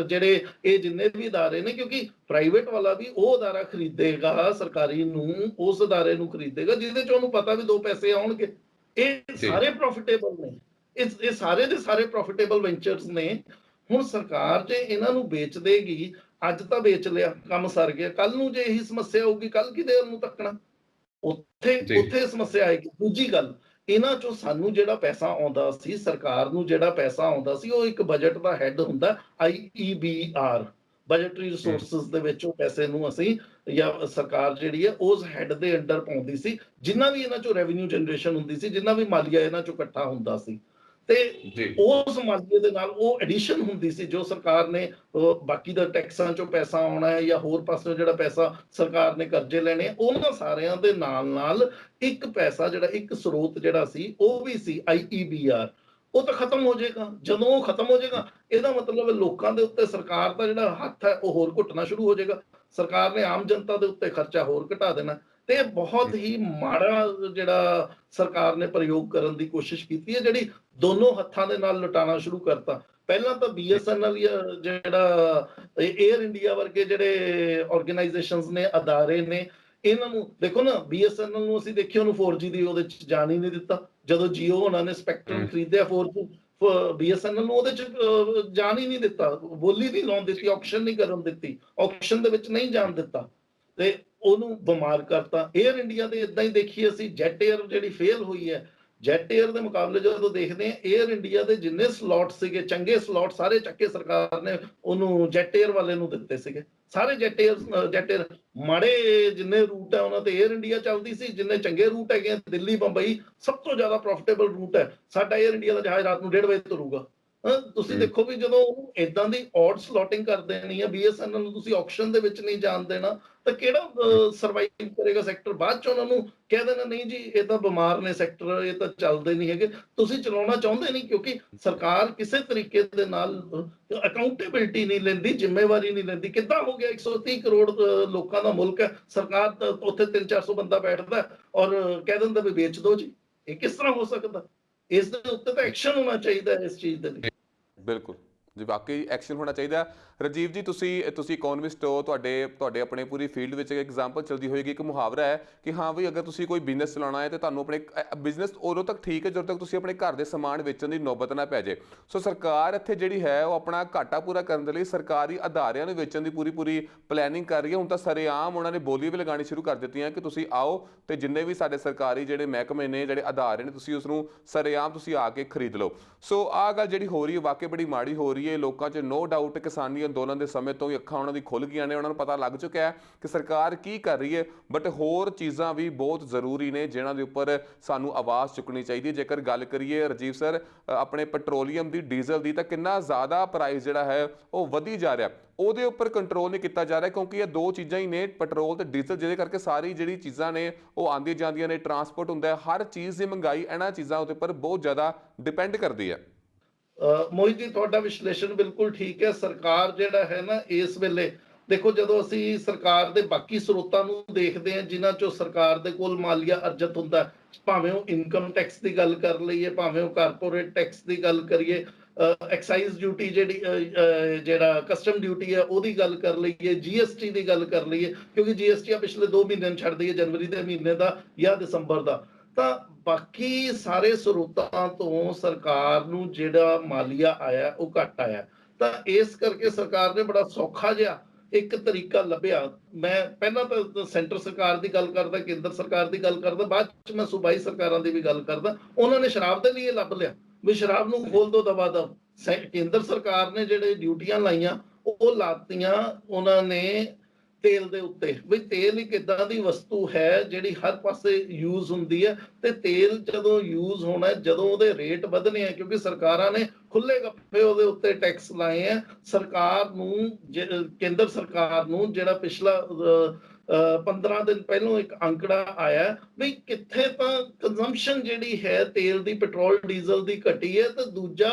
ਜਿਹੜੇ ਇਹ ਜਿੰਨੇ ਵੀ ਅਦਾਰੇ ਨੇ, ਕਿਉਂਕਿ ਪ੍ਰਾਈਵੇਟ ਵਾਲਾ ਵੀ ਉਹ ਅਦਾਰਾ ਖਰੀਦੇਗਾ ਸਰਕਾਰੀ ਨੂੰ, ਉਸ ਅਦਾਰੇ ਨੂੰ ਖਰੀਦੇਗਾ ਜਿਹਦੇ ਚ ਉਹਨੂੰ ਪਤਾ ਵੀ 2 ਪੈਸੇ ਆਉਣਗੇ। ਇਹ ਸਾਰੇ ਪ੍ਰੋਫਿਟੇਬਲ ਨੇ, ਇਹ ਸਾਰੇ ਦੇ ਸਾਰੇ ਪ੍ਰੋਫਿਟੇਬਲ ਵੈਂਚਰਸ ਨੇ। ਹੁਣ ਸਰਕਾਰ ਜੇ ਇਹਨਾਂ ਨੂੰ ਵੇਚ ਦੇਗੀ, ਅੱਜ ਤਾਂ ਵੇਚ ਲਿਆ, ਕੰਮ ਸਰ ਗਿਆ। ਕੱਲ ਨੂੰ ਜੇ ਇਹੀ ਸਮੱਸਿਆ ਹੋਊਗੀ, ਕੱਲ ਕਿਹਦੇ ਨੂੰ ਤੱਕਣਾ? ਉੱਥੇ ਸਮੱਸਿਆ ਆਏਗੀ। ਦੂਜੀ ਗੱਲ, ਇਹਨਾਂ ਚੋਂ ਸਾਨੂੰ ਜਿਹੜਾ ਪੈਸਾ ਆਉਂਦਾ ਸੀ, ਸਰਕਾਰ ਨੂੰ ਜਿਹੜਾ ਪੈਸਾ ਆਉਂਦਾ ਸੀ, ਉਹ ਇੱਕ ਬਜਟ ਦਾ ਹੈਡ ਹੁੰਦਾ IEBR, ਬਜਟਰੀ ਰਿਸੋਰਸਸ ਦੇ ਵਿੱਚ ਉਹ ਪੈਸੇ ਨੂੰ ਅਸੀਂ ਜਾਂ ਸਰਕਾਰ ਜਿਹੜੀ ਹੈ ਉਸ ਹੈਡ ਦੇ ਅੰਡਰ ਪਾਉਂਦੀ ਸੀ। ਜਿੰਨਾ ਵੀ ਇਹਨਾਂ ਚੋਂ ਰੈਵਨਿਊ ਜਨਰੇਸ਼ਨ ਹੁੰਦੀ ਸੀ, ਜਿੰਨਾ ਵੀ ਮਾਲੀਆ ਇਹਨਾਂ ਚੋਂ ਇਕੱਠਾ ਹੁੰਦਾ ਸੀ, ਤੇ ਉਸ ਮਾਲੀਏ ਦੇ ਨਾਲ ਉਹ ਐਡੀਸ਼ਨ ਹੁੰਦੀ ਸੀ ਜੋ ਸਰਕਾਰ ਨੇ ਬਾਕੀ ਦਾ ਟੈਕਸਾਂ ਚੋਂ ਪੈਸਾ ਆਉਣਾ ਹੈ ਜਾਂ ਹੋਰ ਪਾਸੇ ਜਿਹੜਾ ਪੈਸਾ ਸਰਕਾਰ ਨੇ ਕਰਜ਼ੇ ਲੈਣੇ, ਉਹਨਾਂ ਸਾਰਿਆਂ ਦੇ ਨਾਲ ਇੱਕ ਪੈਸਾ ਜਿਹੜਾ, ਇੱਕ ਸਰੋਤ ਜਿਹੜਾ ਸੀ, ਉਹ ਵੀ ਸੀ IEBR। ਉਹ ਤਾਂ ਖਤਮ ਹੋ ਜਾਏਗਾ। ਜਦੋਂ ਉਹ ਖਤਮ ਹੋ ਜਾਏਗਾ, ਇਹਦਾ ਮਤਲਬ ਲੋਕਾਂ ਦੇ ਉੱਤੇ ਸਰਕਾਰ ਦਾ ਜਿਹੜਾ ਹੱਥ ਹੈ ਉਹ ਹੋਰ ਘੁੱਟਣਾ ਸ਼ੁਰੂ ਹੋ ਜਾਏਗਾ। ਸਰਕਾਰ ਨੇ ਆਮ ਜਨਤਾ ਦੇ ਉੱਤੇ ਖਰਚਾ ਹੋਰ ਘਟਾ ਦੇਣਾ। ਤੇ ਬਹੁਤ ਹੀ ਮਾੜਾ ਜਿਹੜਾ ਸਰਕਾਰ ਨੇ ਪ੍ਰਯੋਗ ਕਰਨ ਦੀ ਕੋਸ਼ਿਸ਼ ਕੀਤੀ ਹੈ, ਜਿਹੜੀ ਦੋਨੋਂ ਹੱਥਾਂ ਦੇ ਨਾਲ ਲੁਟਾਉਣਾ ਸ਼ੁਰੂ ਕਰਤਾ। ਪਹਿਲਾਂ ਤਾਂ BSNL ਜਿਹੜਾ 에ਅਰ ਇੰਡੀਆ ਵਰਗੇ ਜਿਹੜੇ ਆਰਗੇਨਾਈਜੇਸ਼ਨਸ ਨੇ, ਅਦਾਰੇ ਨੇ, ਇਹਨਾਂ ਨੂੰ ਦੇਖੋ ਨਾ, BSNL ਨੂੰ ਅਸੀਂ ਦੇਖਿਆ ਉਹਨੂੰ 4G ਦੀ ਉਹਦੇ ਚ ਜਾਣ ਹੀ ਨਹੀਂ ਦਿੱਤਾ। ਜਦੋਂ Jio ਉਹਨਾਂ ਨੇ ਸਪੈਕਟਰਮ ਖਰੀਦਿਆ 4G, BSNL ਨੂੰ ਉਹਦੇ ਚ ਜਾਣ ਹੀ ਨਹੀਂ ਦਿੱਤਾ, ਬੋਲੀ ਨਹੀਂ ਲਾਉਣ ਦਿੱਤੀ, ਆਕਸ਼ਨ ਨਹੀਂ ਕਰਨ ਦਿੱਤੀ, ਆਕਸ਼ਨ ਦੇ ਵਿੱਚ ਨਹੀਂ ਜਾਣ ਦਿੱਤਾ ਤੇ ਉਹਨੂੰ ਬਿਮਾਰ ਕਰਤਾ। 에ਅਰ ਇੰਡੀਆ ਦੇ ਇਦਾਂ ਹੀ ਦੇਖੀ ਅਸੀਂ, ਜੈਟ 에ਅਰ ਜਿਹੜੀ ਫੇਲ ਹੋਈ ਹੈ, ਜੈਟ 에ਅਰ ਦੇ ਮੁਕਾਬਲੇ ਜਦੋਂ ਦੇਖਦੇ ਆ, 에ਅਰ ਇੰਡੀਆ ਦੇ ਜਿੰਨੇ ਸਲੋਟ ਸੀਗੇ, ਚੰਗੇ ਸਲੋਟ ਸਾਰੇ ਚੱਕੇ ਸਰਕਾਰ ਨੇ ਉਹਨੂੰ ਜੈਟ 에ਅਰ ਵਾਲੇ ਨੂੰ ਦਿੱਤੇ ਸੀਗੇ। ਸਾਰੇ ਜੈਟ 에ਅਰ ਮਾੜੇ ਜਿੰਨੇ ਰੂਟ ਹੈ ਉਹਨਾਂ ਤੇ 에ਅਰ ਇੰਡੀਆ ਚੱਲਦੀ ਸੀ, ਜਿੰਨੇ ਚੰਗੇ ਰੂਟ ਹੈਗੇ ਦਿੱਲੀ ਬੰਬਈ ਸਭ ਤੋਂ ਜ਼ਿਆਦਾ ਪ੍ਰੋਫਿਟੇਬਲ ਰੂਟ ਹੈ ਸਾਡਾ, 에ਅਰ ਇੰਡੀਆ ਦਾ ਜਹਾਜ਼ ਰਾਤ ਨੂੰ 1:30 ਵਜੇ ਤੁਰੂਗਾ। ਤੁਸੀਂ ਦੇਖੋ ਵੀ ਜਦੋਂ ਇਦਾਂ ਦੀ ਔਡ ਸਲੋਟਿੰਗ ਕਰ ਦੇਣੀ ਹੈ, BSNL ਨੂੰ ਤੁਸੀਂ ਆਕਸ਼ਨ ਦੇ ਵਿੱਚ ਨਹੀਂ ਜਾਣ ਦੇਣਾ, ਤਾਂ ਕਿਹੜਾ ਸਰਵਾਈਵ ਕਰੇਗਾ ਸੈਕਟਰ? ਬਾਅਦ ਚ ਉਹਨਾਂ ਨੂੰ ਕਹਿ ਦੇਣਾ ਨਹੀਂ ਜੀ ਇਹ ਤਾਂ ਬਿਮਾਰ ਨੇ ਸੈਕਟਰ, ਇਹ ਤਾਂ ਚੱਲਦੇ ਨਹੀਂ ਹੈਗੇ। ਤੁਸੀਂ ਚਲਾਉਣਾ ਚਾਹੁੰਦੇ ਨਹੀਂ, ਕਿਉਂਕਿ ਸਰਕਾਰ ਕਿਸੇ ਤਰੀਕੇ ਦੇ ਨਾਲ ਅਕਾਊਂਟੇਬਿਲਟੀ ਨਹੀਂ ਲੈਂਦੀ, ਜ਼ਿੰਮੇਵਾਰੀ ਨਹੀਂ ਲੈਂਦੀ। ਕਿੱਦਾਂ ਹੋ ਗਿਆ 130 ਕਰੋੜ ਲੋਕਾਂ ਦਾ ਮੁਲਕ ਹੈ, ਸਰਕਾਰ ਤਾਂ ਉੱਥੇ 300-400 ਬੰਦਾ ਬੈਠਦਾ ਔਰ ਕਹਿ ਦਿੰਦਾ ਵੀ ਵੇਚ ਦਿਓ ਜੀ। ਇਹ ਕਿਸ ਤਰ੍ਹਾਂ ਹੋ ਸਕਦਾ? ਇਸ ਦੇ ਉੱਤੇ ਤਾਂ ਐਕਸ਼ਨ ਹੋਣਾ ਚਾਹੀਦਾ ਹੈ ਇਸ ਚੀਜ਼ ਦੇ ਲਈ। ਬਿਲਕੁਲ ਜੀ, ਵਾਕਈ ਐਕਸ਼ਨ ਹੋਣਾ ਚਾਹੀਦਾ। ਰਾਜੀਵ ਜੀ, ਤੁਸੀਂ ਇਕੋਨੋਮਿਸਟ ਹੋ, ਤੁਹਾਡੇ ਆਪਣੇ ਪੂਰੀ ਫੀਲਡ ਵਿੱਚ ਐਗਜ਼ਾਮਪਲ ਚੱਲਦੀ ਹੋਏਗੀ, ਇੱਕ ਮੁਹਾਵਰਾ ਹੈ ਕਿ ਹਾਂ ਵੀ ਅਗਰ ਤੁਸੀਂ ਕੋਈ ਬਿਜ਼ਨਸ ਚਲਾਉਣਾ ਹੈ ਤੇ ਤੁਹਾਨੂੰ ਆਪਣੇ ਬਿਜ਼ਨਸ ਉਦੋਂ ਤੱਕ ਠੀਕ ਹੈ ਜਦੋਂ ਤੱਕ ਤੁਸੀਂ ਆਪਣੇ ਘਰ ਦੇ ਸਮਾਨ ਵੇਚਣ ਦੀ ਨੌਬਤ ਨਾ ਪੈ ਜਾਏ। ਸੋ ਸਰਕਾਰ ਇੱਥੇ ਜਿਹੜੀ ਹੈ ਉਹ ਆਪਣਾ ਘਾਟਾ ਪੂਰਾ ਕਰਨ ਦੇ ਲਈ ਸਰਕਾਰੀ ਅਦਾਰਿਆਂ ਨੂੰ ਵੇਚਣ ਦੀ ਪੂਰੀ ਪਲੈਨਿੰਗ ਕਰ ਰਹੀ ਹੈ। ਹੁਣ ਤਾਂ ਸਰੇਆਮ ਉਹਨਾਂ ਨੇ ਬੋਲੀ ਵੀ ਲਗਾਉਣੀ ਸ਼ੁਰੂ ਕਰ ਦਿੱਤੀਆਂ ਕਿ ਤੁਸੀਂ ਆਓ ਤੇ ਜਿੰਨੇ ਵੀ ਸਾਡੇ ਸਰਕਾਰੀ ਜਿਹੜੇ ਮਹਿਕਮੇ ਨੇ, ਜਿਹੜੇ ਅਦਾਰੇ ਨੇ, ਤੁਸੀਂ ਉਸ ਨੂੰ ਸਰੇਆਮ ਤੁਸੀਂ ਆ ਕੇ ਖਰੀਦ ਲਓ। ਸੋ ਆਹ ਗੱਲ ਜਿਹੜੀ ਹੋ ਰਹੀ ਹੈ ਵਾਕਈ ਬੜੀ ਮਾੜੀ ਹੋ ਰਹੀ ਹੈ। ਲੋਕਾਂ 'ਚ ਨੋ ਡਾਊਟ ਕਿਸਾਨੀ ਅੰਦੋਲਨ ਦੇ ਸਮੇਂ ਤੋਂ ਹੀ ਅੱਖਾਂ ਉਹਨਾਂ ਦੀ ਖੁੱਲ੍ਹ ਗਈਆਂ ਨੇ, ਉਹਨਾਂ ਨੂੰ ਪਤਾ ਲੱਗ ਚੁੱਕਿਆ ਹੈ ਕਿ ਸਰਕਾਰ ਕੀ ਕਰ ਰਹੀ ਹੈ। ਬਟ ਹੋਰ ਚੀਜ਼ਾਂ ਵੀ ਬਹੁਤ ਜ਼ਰੂਰੀ ਨੇ ਜਿਨ੍ਹਾਂ ਦੇ ਉੱਪਰ ਸਾਨੂੰ ਆਵਾਜ਼ ਚੁੱਕਣੀ ਚਾਹੀਦੀ ਹੈ। ਜੇਕਰ ਗੱਲ ਕਰੀਏ ਰਾਜੀਵ ਸਰ ਆਪਣੇ ਪੈਟਰੋਲੀਅਮ ਦੀ, ਡੀਜ਼ਲ ਦੀ, ਤਾਂ ਕਿੰਨਾ ਜ਼ਿਆਦਾ ਪ੍ਰਾਈਸ ਜਿਹੜਾ ਹੈ ਉਹ ਵਧੀ ਜਾ ਰਿਹਾ, ਉਹਦੇ ਉੱਪਰ ਕੰਟਰੋਲ ਨਹੀਂ ਕੀਤਾ ਜਾ ਰਿਹਾ, ਕਿਉਂਕਿ ਇਹ ਦੋ ਚੀਜ਼ਾਂ ਹੀ ਨੇ, ਪੈਟਰੋਲ ਤੇ ਡੀਜ਼ਲ, ਜਿਹਦੇ ਕਰਕੇ ਸਾਰੀ ਜਿਹੜੀ ਚੀਜ਼ਾਂ ਨੇ ਉਹ ਆਉਂਦੀਆਂ ਜਾਂਦੀਆਂ ਨੇ, ਟਰਾਂਸਪੋਰਟ ਹੁੰਦਾ ਹੈ, ਹਰ ਚੀਜ਼ ਦੀ ਮਹਿੰਗਾਈ ਇਹਨਾਂ ਚੀਜ਼ਾਂ ਉੱਤੇ ਉੱਪਰ ਬਹੁਤ ਜ਼ਿਆਦਾ ਡਿਪੈਂਡ ਕਰਦੀ ਹੈ। ਮੋਹਿਤ ਜੀ, ਤੁਹਾਡਾ ਵਿਸ਼ਲੇਸ਼ਣ ਬਿਲਕੁਲ ਠੀਕ ਹੈ। ਸਰਕਾਰ ਜਿਹੜਾ ਹੈ ਨਾ ਇਸ ਵੇਲੇ ਦੇਖੋ, ਜਦੋਂ ਅਸੀਂ ਸਰਕਾਰ ਦੇ ਬਾਕੀ ਸਰੋਤਾਂ ਨੂੰ ਦੇਖਦੇ ਹਾਂ ਜਿਨ੍ਹਾਂ ਚੋਂ ਸਰਕਾਰ ਦੇ ਕੋਲ ਮਾਲੀਆ ਅਰਜਤ ਹੁੰਦਾ, ਭਾਵੇਂ ਉਹ ਇਨਕਮ ਟੈਕਸ ਦੀ ਗੱਲ ਕਰ ਲਈਏ, ਭਾਵੇਂ ਉਹ ਕਾਰਪੋਰੇਟ ਟੈਕਸ ਦੀ ਗੱਲ ਕਰੀਏ, ਐਕਸਾਈਜ਼ ਡਿਊਟੀ ਜਿਹੜਾ ਕਸਟਮ ਡਿਊਟੀ ਹੈ ਉਹਦੀ ਗੱਲ ਕਰ ਲਈਏ, GST ਦੀ ਗੱਲ ਕਰ ਲਈਏ, ਕਿਉਂਕਿ GST ਆ ਪਿਛਲੇ 2 ਮਹੀਨਿਆਂ ਨੂੰ ਛੱਡਦੀ ਹੈ, ਜਨਵਰੀ ਦੇ ਮਹੀਨੇ ਦਾ ਜਾਂ ਦਸੰਬਰ ਦਾ। ਤਾਂ ਬਾਕੀ ਸਾਰੇ ਸਰੋਤਾਂ ਤੋਂ ਸਰਕਾਰ ਨੂੰ ਜਿਹੜਾ ਮਾਲੀਆ ਆਇਆ ਉਹ ਘੱਟ ਆਇਆ। ਤਾਂ ਇਸ ਕਰਕੇ ਸਰਕਾਰ ਨੇ ਬੜਾ ਸੌਖਾ ਜਿਹਾ ਇੱਕ ਤਰੀਕਾ ਲੱਭਿਆ। ਮੈਂ ਪਹਿਲਾਂ ਤਾਂ ਸੈਂਟਰ ਸਰਕਾਰ ਦੀ ਗੱਲ ਕਰਦਾ, ਕੇਂਦਰ ਸਰਕਾਰ ਦੀ ਗੱਲ ਕਰਦਾ, ਬਾਅਦ ਚ ਮੈਂ ਸੂਬਾਈ ਸਰਕਾਰਾਂ ਦੀ ਵੀ ਗੱਲ ਕਰਦਾ। ਉਹਨਾਂ ਨੇ ਸ਼ਰਾਬ ਦੇ ਲਈ ਇਹ ਲੱਭ ਲਿਆ ਵੀ ਸ਼ਰਾਬ ਨੂੰ ਖੋਲ ਦੋ ਦਬਾ ਦਬ। ਕੇਂਦਰ ਸਰਕਾਰ ਨੇ ਜਿਹੜੇ ਡਿਊਟੀਆਂ ਲਾਈਆਂ ਉਹ ਲਾਤੀਆਂ ਉਹਨਾਂ ਨੇ ਤੇਲ ਦੇ ਉੱਤੇ, ਵੀ ਤੇਲ ਇੱਕ ਇਦਾਂ ਦੀ ਵਸਤੂ ਹੈ ਜਿਹੜੀ ਹਰ ਪਾਸੇ ਯੂਜ਼ ਹੁੰਦੀ ਹੈ, ਤੇ ਤੇਲ ਜਦੋਂ ਯੂਜ਼ ਹੋਣਾ, ਜਦੋਂ ਉਹਦੇ ਰੇਟ ਵਧਣੇ ਆ, ਕਿਉਂਕਿ ਸਰਕਾਰਾਂ ਨੇ ਖੁੱਲੇ ਗੱਫੇ ਉਹਦੇ ਉੱਤੇ ਟੈਕਸ ਲਾਏ ਆ। ਸਰਕਾਰ ਨੂੰ, ਕੇਂਦਰ ਸਰਕਾਰ ਨੂੰ ਜਿਹੜਾ ਪਿਛਲਾ 15 ਦਿਨ ਪਹਿਲਾਂ ਇੱਕ ਅੰਕੜਾ ਆਇਆ ਵੀ ਕਿੱਥੇ ਤਾਂ ਕੰਜ਼ੰਪਸ਼ਨ ਜਿਹੜੀ ਹੈ ਤੇਲ ਦੀ, ਪੈਟਰੋਲ ਡੀਜ਼ਲ ਦੀ ਘਟੀ ਹੈ, ਤੇ ਦੂਜਾ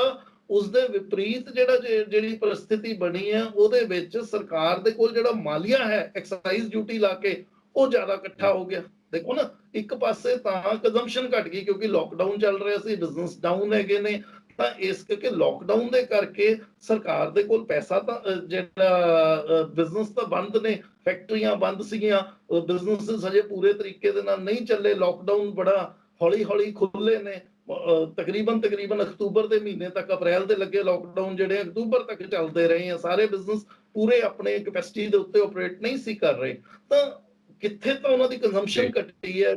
ਉਸਦੇ ਵਿਪਰੀਤ ਜਿਹੜੀ ਪਰਿਸਥਿਤੀ ਬਣੀ ਹੈ ਉਹਦੇ ਵਿੱਚ ਸਰਕਾਰ ਦੇ ਕੋਲ ਜਿਹੜਾ ਮਾਲੀਆ ਹੈ ਐਕਸਾਈਜ਼ ਡਿਊਟੀ ਲਾ ਕੇ ਉਹ ਜ਼ਿਆਦਾ ਇਕੱਠਾ ਹੋ ਗਿਆ। ਦੇਖੋ ਨਾ, ਇੱਕ ਪਾਸੇ ਤਾਂ ਕੰਜ਼ੰਪਸ਼ਨ ਘਟ ਗਈ ਕਿਉਂਕਿ ਲੋਕਡਾਊਨ ਚੱਲ ਰਿਹਾ ਸੀ, ਬਿਜ਼ਨਸ ਡਾਊਨ ਹੈਗੇ ਨੇ, ਤਾਂ ਇਸ ਕਰਕੇ ਲੋਕਡਾਊਨ ਦੇ ਕਰਕੇ ਸਰਕਾਰ ਦੇ ਕੋਲ ਪੈਸਾ ਤਾਂ ਜਿਹੜਾ ਬਿਜ਼ਨਸ ਤਾਂ ਬੰਦ ਨੇ, ਫੈਕਟਰੀਆਂ ਬੰਦ ਸੀਗੀਆਂ, ਬਿਜ਼ਨਸ ਹਜੇ ਪੂਰੇ ਤਰੀਕੇ ਦੇ ਨਾਲ ਨਹੀਂ ਚੱਲੇ, ਲੋਕਡਾਊਨ ਬੜਾ ਹੌਲੀ ਹੌਲੀ ਖੁੱਲੇ ਨੇ। ਤਕਰੀਬਨ ਅਕਤੂਬਰ ਦੇ ਮਹੀਨੇ ਤੱਕ, ਅਪ੍ਰੈਲ ਦੇ ਲੱਗੇ ਲੋਕਡਾਊਨ ਜਿਹੜੇ ਅਕਤੂਬਰ ਤੱਕ ਚੱਲਦੇ ਰਹੇ ਆ। ਸਾਰੇ ਬਿਜ਼ਨਸ ਪੂਰੇ ਆਪਣੇ ਕੈਪੈਸਿਟੀ ਦੇ ਉੱਤੇ ਆਪਰੇਟ ਨਹੀਂ ਸੀ ਕਰ ਰਹੇ, ਤਾਂ ਕਿੱਥੇ ਤਾਂ ਉਹਨਾਂ ਦੀ ਕੰਜ਼ੰਪਸ਼ਨ ਘਟੀ ਹੈ।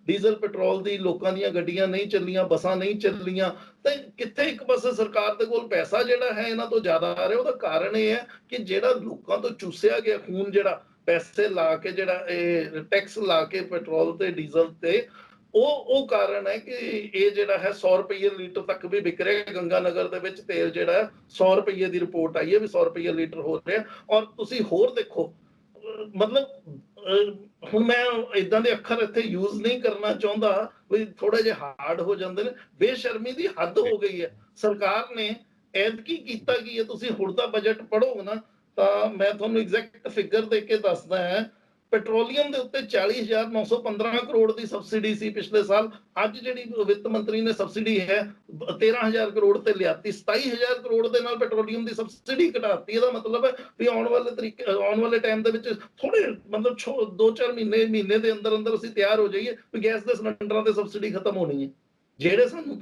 ਡੀਜ਼ਲ ਪੈਟਰੋਲ ਦੀ, ਲੋਕਾਂ ਦੀਆਂ ਗੱਡੀਆਂ ਨਹੀਂ ਚੱਲੀਆਂ, ਬੱਸਾਂ ਨਹੀਂ ਚੱਲੀਆਂ, ਤੇ ਕਿੱਥੇ ਇੱਕ ਪਾਸੇ ਸਰਕਾਰ ਦੇ ਕੋਲ ਪੈਸਾ ਜਿਹੜਾ ਹੈ ਇਹਨਾਂ ਤੋਂ ਜ਼ਿਆਦਾ ਆ ਰਿਹਾ। ਉਹਦਾ ਕਾਰਨ ਇਹ ਹੈ ਕਿ ਜਿਹੜਾ ਲੋਕਾਂ ਤੋਂ ਚੂਸਿਆ ਗਿਆ ਖੂਨ, ਜਿਹੜਾ ਪੈਸੇ ਲਾ ਕੇ, ਜਿਹੜਾ ਇਹ ਟੈਕਸ ਲਾ ਕੇ ਪੈਟਰੋਲ ਤੇ ਡੀਜ਼ਲ ਤੇ, ਉਹ ਕਾਰਨ ਹੈ ਕਿ ਇਹ ਜਿਹੜਾ ਹੈ 100 ਰੁਪਏ ਲੀਟਰ ਤੱਕ ਵੀ ਵਿਕ ਰਿਹਾ। ਗੰਗਾ ਨਗਰ ਦੇ ਵਿੱਚ ਤੇਲ ਜਿਹੜਾ 100 ਰੁਪਏ ਦੀ ਰਿਪੋਰਟ ਆਈ ਹੈ ਵੀ 100 ਰੁਪਏ ਲੀਟਰ ਹੋ ਰਿਹਾ। ਔਰ ਤੁਸੀਂ ਹੋਰ ਦੇਖੋ, ਮਤਲਬ ਹੁਣ ਮੈਂ ਇਦਾਂ ਦੇ ਅੱਖਰ ਇੱਥੇ ਯੂਜ਼ ਨਹੀਂ ਕਰਨਾ ਚਾਹੁੰਦਾ ਵੀ ਥੋੜੇ ਜਿਹੇ ਹਾਰਡ ਹੋ ਜਾਂਦੇ ਨੇ। ਬੇਸ਼ਰਮੀ ਦੀ ਹੱਦ ਹੋ ਗਈ ਹੈ। ਸਰਕਾਰ ਨੇ ਐਤਕੀ ਕੀਤਾ ਕੀ ਹੈ, ਤੁਸੀਂ ਹੁਣ ਦਾ ਬਜਟ ਪੜ੍ਹੋਗੇ ਨਾ ਤਾਂ ਮੈਂ ਤੁਹਾਨੂੰ ਐਗਜ਼ੈਕਟ ਫਿਗਰ ਦੇ ਕੇ ਦੱਸਦਾ ਹਾਂ। ਪੈਟਰੋਲੀਅਮ ਦੇ ਉੱਤੇ 40,915 ਕਰੋੜ ਦੀ ਸਬਸਿਡੀ ਸੀ ਪਿਛਲੇ ਸਾਲ। ਅੱਜ ਜਿਹੜੀ ਵਿੱਤ ਮੰਤਰੀ ਨੇ ਸਬਸਿਡੀ ਹੈ 13,000 ਕਰੋੜ ਤੇ ਲਿਆਤੀ। 27,000 ਕਰੋੜ ਦੇ ਨਾਲ ਪੈਟਰੋਲੀਅਮ ਦੀ ਸਬਸਿਡੀ ਘਟਾਤੀ। ਇਹਦਾ ਮਤਲਬ ਹੈ ਵੀ ਆਉਣ ਵਾਲੇ ਟਾਈਮ ਦੇ ਵਿੱਚ ਥੋੜੇ, ਮਤਲਬ 2-4 ਮਹੀਨੇ ਦੇ ਅੰਦਰ ਅਸੀਂ ਤਿਆਰ ਹੋ ਜਾਈਏ ਵੀ ਗੈਸ ਦੇ ਸਿਲੰਡਰਾਂ ਤੇ ਸਬਸਿਡੀ ਖਤਮ ਹੋਣੀ ਹੈ। ਜਿਹੜੇ ਸਾਨੂੰ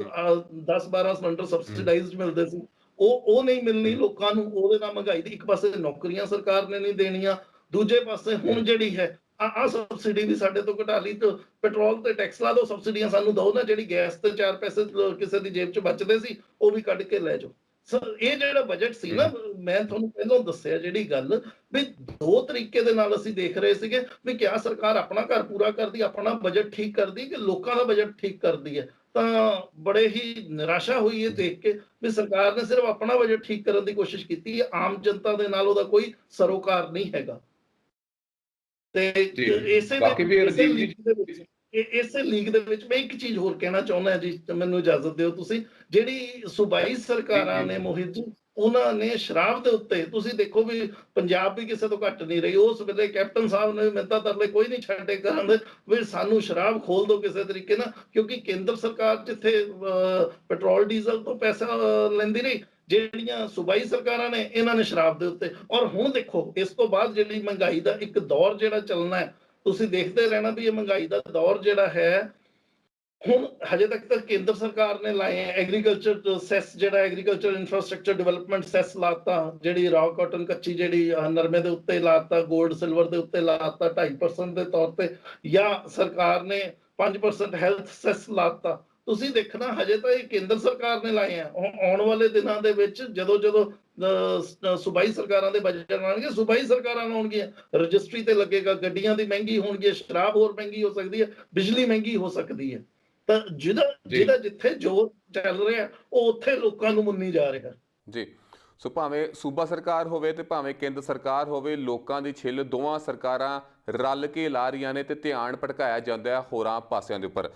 10-12 ਸਿਲੰਡਰ ਸਬਸਿਡਾਈਜ਼ਡ ਮਿਲਦੇ ਸੀ ਉਹ ਨਹੀਂ ਮਿਲਣੀ ਲੋਕਾਂ ਨੂੰ। ਉਹਦੇ ਨਾਲ ਮਹਿੰਗਾਈ ਦੀ, ਇੱਕ ਪਾਸੇ ਨੌਕਰੀਆਂ ਸਰਕਾਰ ਨੇ ਨਹੀਂ ਦੇਣੀਆਂ, ਦੂਜੇ ਪਾਸੇ ਹੁਣ ਜਿਹੜੀ ਹੈ ਆ ਸਬਸਿਡੀ ਵੀ ਸਾਡੇ ਤੋਂ ਘਟਾ ਲਈ। ਤੇ ਪੈਟਰੋਲ ਤੇ ਟੈਕਸ ਲਾ ਦੋ, ਸਬਸਿਡੀਆਂ ਸਾਨੂੰ ਦਿਓ ਨਾ। ਜਿਹੜੀ ਗੈਸ ਤੇ 4 ਪੈਸੇ ਕਿਸੇ ਦੀ ਜੇਬ 'ਚ ਬਚਦੇ ਸੀ ਉਹ ਵੀ ਕੱਢ ਕੇ ਲੈ ਜਾਓ। ਇਹ ਜਿਹੜਾ ਬਜਟ ਸੀ ਨਾ, ਮੈਂ ਤੁਹਾਨੂੰ ਪਹਿਲਾਂ ਦੱਸਿਆ ਜਿਹੜੀ ਗੱਲ ਵੀ 2 ਤਰੀਕੇ ਦੇ ਨਾਲ ਅਸੀਂ ਦੇਖ ਰਹੇ ਸੀਗੇ ਵੀ ਕਿਆ ਸਰਕਾਰ ਆਪਣਾ ਘਰ ਪੂਰਾ ਕਰਦੀ, ਆਪਣਾ ਬਜਟ ਠੀਕ ਕਰਦੀ, ਕਿ ਲੋਕਾਂ ਦਾ ਬਜਟ ਠੀਕ ਕਰਦੀ ਹੈ। ਤਾਂ ਬੜੇ ਹੀ ਨਿਰਾਸ਼ਾ ਹੋਈ ਇਹ ਦੇਖ ਕੇ ਵੀ ਸਰਕਾਰ ਨੇ ਸਿਰਫ ਆਪਣਾ ਬਜਟ ਠੀਕ ਕਰਨ ਦੀ ਕੋਸ਼ਿਸ਼ ਕੀਤੀ ਹੈ, ਆਮ ਜਨਤਾ ਦੇ ਨਾਲ ਉਹਦਾ ਕੋਈ ਸਰੋਕਾਰ ਨਹੀਂ ਹੈਗਾ। ਤੇ ਜੀ ਇਸੇ ਦੇ ਬਾਕੀ ਵੀ ਇਸੇ ਰਜੀਵ ਜੀ ਲੀਗ ਦੇ ਵਿੱਚ ਇਸੇ ਲੀਗ ਦੇ ਵਿੱਚ ਮੈਂ ਇੱਕ ਚੀਜ਼ ਹੋਰ ਕਹਿਣਾ ਚਾਹੁੰਦਾ ਜੀ, ਮੈਨੂੰ ਇਜਾਜ਼ਤ ਦਿਓ ਤੁਸੀਂ। ਜਿਹੜੀ ਸੂਬਾਈ ਸਰਕਾਰਾਂ ਨੇ ਮੋਹਿਤ ਜੀ, ਉਹਨਾਂ ਨੇ ਸ਼ਰਾਬ ਦੇ ਉੱਤੇ, ਤੁਸੀਂ ਦੇਖੋ ਵੀ ਪੰਜਾਬ ਵੀ ਕਿਸੇ ਤੋਂ ਘੱਟ ਨਹੀਂ ਰਹੀ। ਉਸ ਵੇਲੇ ਕੈਪਟਨ ਸਾਹਿਬ ਨੇ ਵੀ ਮਿੰਨਤਾਂ ਤਰਲੇ ਕੋਈ ਨਹੀਂ ਛੱਡੇ ਕਰਨ ਦੇ ਵੀ ਸਾਨੂੰ ਸ਼ਰਾਬ ਖੋਲ ਦਿਓ ਕਿਸੇ ਤਰੀਕੇ ਨਾਲ, ਕਿਉਂਕਿ ਕੇਂਦਰ ਸਰਕਾਰ ਜਿੱਥੇ ਪੈਟਰੋਲ ਡੀਜ਼ਲ ਤੋਂ ਪੈਸਾ ਲੈਂਦੀ ਰਹੀ, ਜਿਹੜੀਆਂ ਸੂਬਾਈ ਸਰਕਾਰਾਂ ਨੇ ਇਹਨਾਂ ਨੇ ਸ਼ਰਾਬ ਦੇ ਉੱਤੇ। ਔਰ ਹੁਣ ਦੇਖੋ ਇਸ ਤੋਂ ਬਾਅਦ ਜਿਹੜੀ ਮਹਿੰਗਾਈ ਦਾ ਇੱਕ ਦੌਰ ਜਿਹੜਾ ਚੱਲਣਾ ਹੈ, ਤੁਸੀਂ ਦੇਖਦੇ ਰਹਿਣਾ ਵੀ ਇਹ ਮਹਿੰਗਾਈ ਦਾ ਦੌਰ ਜਿਹੜਾ ਹੈ, ਹੁਣ ਹਜੇ ਤੱਕ ਤਾਂ ਕੇਂਦਰ ਸਰਕਾਰ ਨੇ ਲਾਏ ਹੈ ਐਗਰੀਕਲਚਰ ਸੈਸ, ਜਿਹੜਾ ਐਗਰੀਕਲਚਰ ਇਨਫਰਾਸਟ੍ਰਕਚਰ ਡਿਵੈਲਪਮੈਂਟ ਸੈਸ ਲਾਤਾ, ਜਿਹੜੀ ਰਾਅ ਕਾਟਨ ਕੱਚੀ ਜਿਹੜੀ ਨਰਮੇ ਦੇ ਉੱਤੇ ਲਾਤਾ, 골ਡ ਸਿਲਵਰ ਦੇ ਉੱਤੇ ਲਾਤਾ 2.5% ਦੇ ਤੌਰ ਤੇ, ਜਾਂ ਸਰਕਾਰ ਨੇ 5% ਹੈਲਥ ਸੈਸ ਲਾਤਾ। ਤੁਸੀਂ ਦੇਖਣਾ ਹਜੇ ਤਾਂ ਇਹ ਕੇਂਦਰ ਸਰਕਾਰ ਨੇ ਲਾਏ ਆ। ਆਉਣ ਵਾਲੇ ਦਿਨਾਂ ਦੇ ਵਿੱਚ ਜਦੋਂ ਸੂਬਾਈ ਸਰਕਾਰਾਂ ਦੇ ਬਜਟ ਆਉਣਗੇ, ਸੂਬਾਈ ਸਰਕਾਰਾਂ ਆਉਣਗੀਆਂ, ਰਜਿਸਟਰੀ ਤੇ ਲੱਗੇਗਾ, ਗੱਡੀਆਂ ਦੀ ਮਹਿੰਗੀ ਹੋਣਗੀ, ਸ਼ਰਾਬ ਹੋਰ ਮਹਿੰਗੀ ਹੋ ਸਕਦੀ ਹੈ, ਬਿਜਲੀ ਮਹਿੰਗੀ ਹੋ ਸਕਦੀ ਹੈ। ਤਾਂ ਜਿਹਦਾ ਜਿੱਥੇ ਜੋ ਚੱਲ ਰਿਹਾ ਉਹ ਉੱਥੇ ਲੋਕਾਂ ਨੂੰ ਮੁੰਨੀ ਜਾ ਰਿਹਾ ਜੀ। ਸੋ ਭਾਵੇਂ ਸੂਬਾ ਸਰਕਾਰ ਹੋਵੇ ਤੇ ਭਾਵੇਂ ਕੇਂਦਰ ਸਰਕਾਰ ਹੋਵੇ, ਲੋਕਾਂ ਦੀ ਛਿੱਲ ਦੋਵਾਂ ਸਰਕਾਰਾਂ ਰਲ ਕੇ ਲਾ ਰਹੀਆਂ ਨੇ ਤੇ ਧਿਆਨ ਭਟਕਾਇਆ ਜਾਂਦਾ ਹੈ ਹੋਰਾਂ ਪਾਸਿਆਂ ਦੇ ਉੱਪਰ।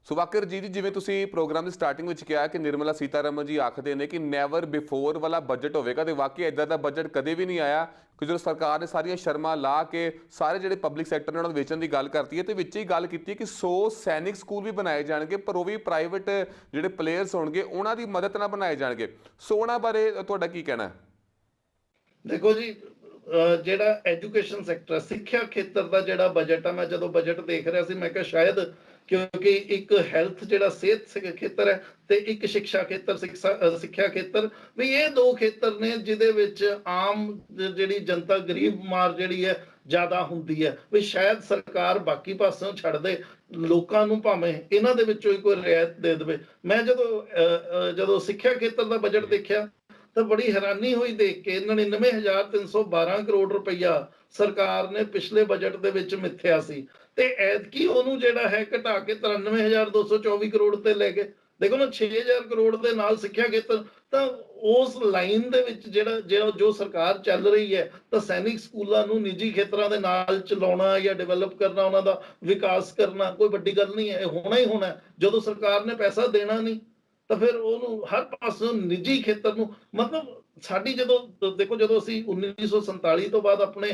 ਸੋ ਵਾਕਈ ਜੀ, ਜਿਵੇਂ ਤੁਸੀਂ ਪ੍ਰੋਗਰਾਮ ਦੀ ਸਟਾਰਟਿੰਗ ਵਿੱਚ ਕਿਹਾ ਕਿ ਨਿਰਮਲਾ ਸੀਤਾਰਮਨ ਜੀ ਆਖਦੇ ਨੇ ਕਿ ਨੈਵਰ ਬਿਫੋਰ ਵਾਲਾ ਬਜਟ ਹੋਵੇਗਾ, ਤੇ ਵਾਕਈ ਇੱਦਾਂ ਦਾ ਬਜਟ ਕਦੇ ਵੀ ਨਹੀਂ ਆਇਆ ਕਿ ਜਦੋਂ ਸਰਕਾਰ ਨੇ ਸਾਰੀਆਂ ਸ਼ਰਮਾਂ ਲਾ ਕੇ ਸਾਰੇ ਜਿਹੜੇ ਪਬਲਿਕ ਸੈਕਟਰ ਨੇ ਉਹਨਾਂ ਨੂੰ ਵੇਚਣ ਦੀ ਗੱਲ ਕਰਤੀ ਹੈ, ਤੇ ਵਿੱਚ ਹੀ ਗੱਲ ਕੀਤੀ ਹੈ ਕਿ 100 ਸੈਨਿਕ ਸਕੂਲ ਵੀ ਬਣਾਏ ਜਾਣਗੇ, ਪਰ ਉਹ ਵੀ ਪ੍ਰਾਈਵੇਟ ਜਿਹੜੇ ਪਲੇਅਰਸ ਹੋਣਗੇ ਉਹਨਾਂ ਦੀ ਮਦਦ ਨਾਲ ਬਣਾਏ ਜਾਣਗੇ। ਸੋ ਉਹਨਾਂ ਬਾਰੇ ਤੁਹਾਡਾ ਕੀ ਕਹਿਣਾ ਹੈ? ਦੇਖੋ ਜੀ, ਜਿਹੜਾ ਐਜੂਕੇਸ਼ਨ ਸੈਕਟਰ ਹੈ, ਸਿੱਖਿਆ ਖੇਤਰ ਦਾ ਜਿਹੜਾ ਬਜਟ ਹੈ, ਮੈਂ ਜਦੋਂ ਬਜਟ ਦੇਖ ਰਿਹਾ ਸੀ ਮੈਂ ਕਿਹਾ ਸ਼ਾਇਦ, ਕਿਉਂਕਿ ਇੱਕ ਹੈਲਥ ਜਿਹੜਾ ਸਿਹਤ ਖੇਤਰ ਹੈ ਤੇ ਇੱਕ ਸਿੱਖਿਆ ਖੇਤਰ, ਸਿੱਖਿਆ ਖੇਤਰ, ਵੀ ਇਹ ਦੋ ਖੇਤਰ ਨੇ ਜਿਹਦੇ ਵਿੱਚ ਆਮ ਜਿਹੜੀ ਜਨਤਾ ਗਰੀਬ ਮਾਰ ਜਿਹੜੀ ਹੈ ਜ਼ਿਆਦਾ ਹੁੰਦੀ ਹੈ, ਵੀ ਸ਼ਾਇਦ ਸਰਕਾਰ ਬਾਕੀ ਪਾਸਿਓਂ ਛੱਡ ਦੇ, ਲੋਕਾਂ ਨੂੰ ਭਾਵੇਂ ਇਹਨਾਂ ਦੇ ਵਿੱਚੋਂ ਹੀ ਕੋਈ ਰਿਆਇਤ ਦੇ ਦੇਵੇ। ਮੈਂ ਜਦੋਂ ਸਿੱਖਿਆ ਖੇਤਰ ਦਾ ਬਜਟ ਦੇਖਿਆ ਤਾਂ ਬੜੀ ਹੈਰਾਨੀ ਹੋਈ ਦੇਖ ਕੇ, 99,312 ਕਰੋੜ ਰੁਪਈਆ ਸਰਕਾਰ ਨੇ ਪਿਛਲੇ ਬਜਟ ਦੇ ਵਿੱਚ ਮਿੱਥਿਆ ਸੀ, ਤੇ ਐਤਕੀ ਉਹਨੂੰ ਜਿਹੜਾ ਹੈ ਘਟਾ ਕੇ 93,224 ਕਰੋੜ ਤੇ ਲੈ ਗਏ। ਦੇਖੋ ਨਾ, 6,000 ਕਰੋੜ ਦੇ ਨਾਲ ਸਿੱਖਿਆ ਖੇਤਰ, ਤਾਂ ਉਸ ਲਾਈਨ ਦੇ ਵਿੱਚ ਜੋ ਸਰਕਾਰ ਚੱਲ ਰਹੀ ਹੈ, ਤਾਂ ਸੈਨਿਕ ਸਕੂਲਾਂ ਨੂੰ ਨਿੱਜੀ ਖੇਤਰਾਂ ਦੇ ਨਾਲ ਚਲਾਉਣਾ ਜਾਂ ਡਿਵੈਲਪ ਕਰਨਾ, ਉਹਨਾਂ ਦਾ ਵਿਕਾਸ ਕਰਨਾ ਕੋਈ ਵੱਡੀ ਗੱਲ ਨਹੀਂ ਹੈ, ਇਹ ਹੋਣਾ ਹੀ ਹੋਣਾ। ਜਦੋਂ ਸਰਕਾਰ ਨੇ ਪੈਸਾ ਦੇਣਾ ਨਹੀਂ ਤਾਂ ਫਿਰ ਉਹਨੂੰ ਹਰ ਪਾਸੋਂ ਨਿੱਜੀ ਖੇਤਰ ਨੂੰ, ਮਤਲਬ ਸਾਡੀ ਜਦੋਂ ਦੇਖੋ, ਜਦੋਂ ਅਸੀਂ 1947 ਤੋਂ ਬਾਅਦ ਆਪਣੇ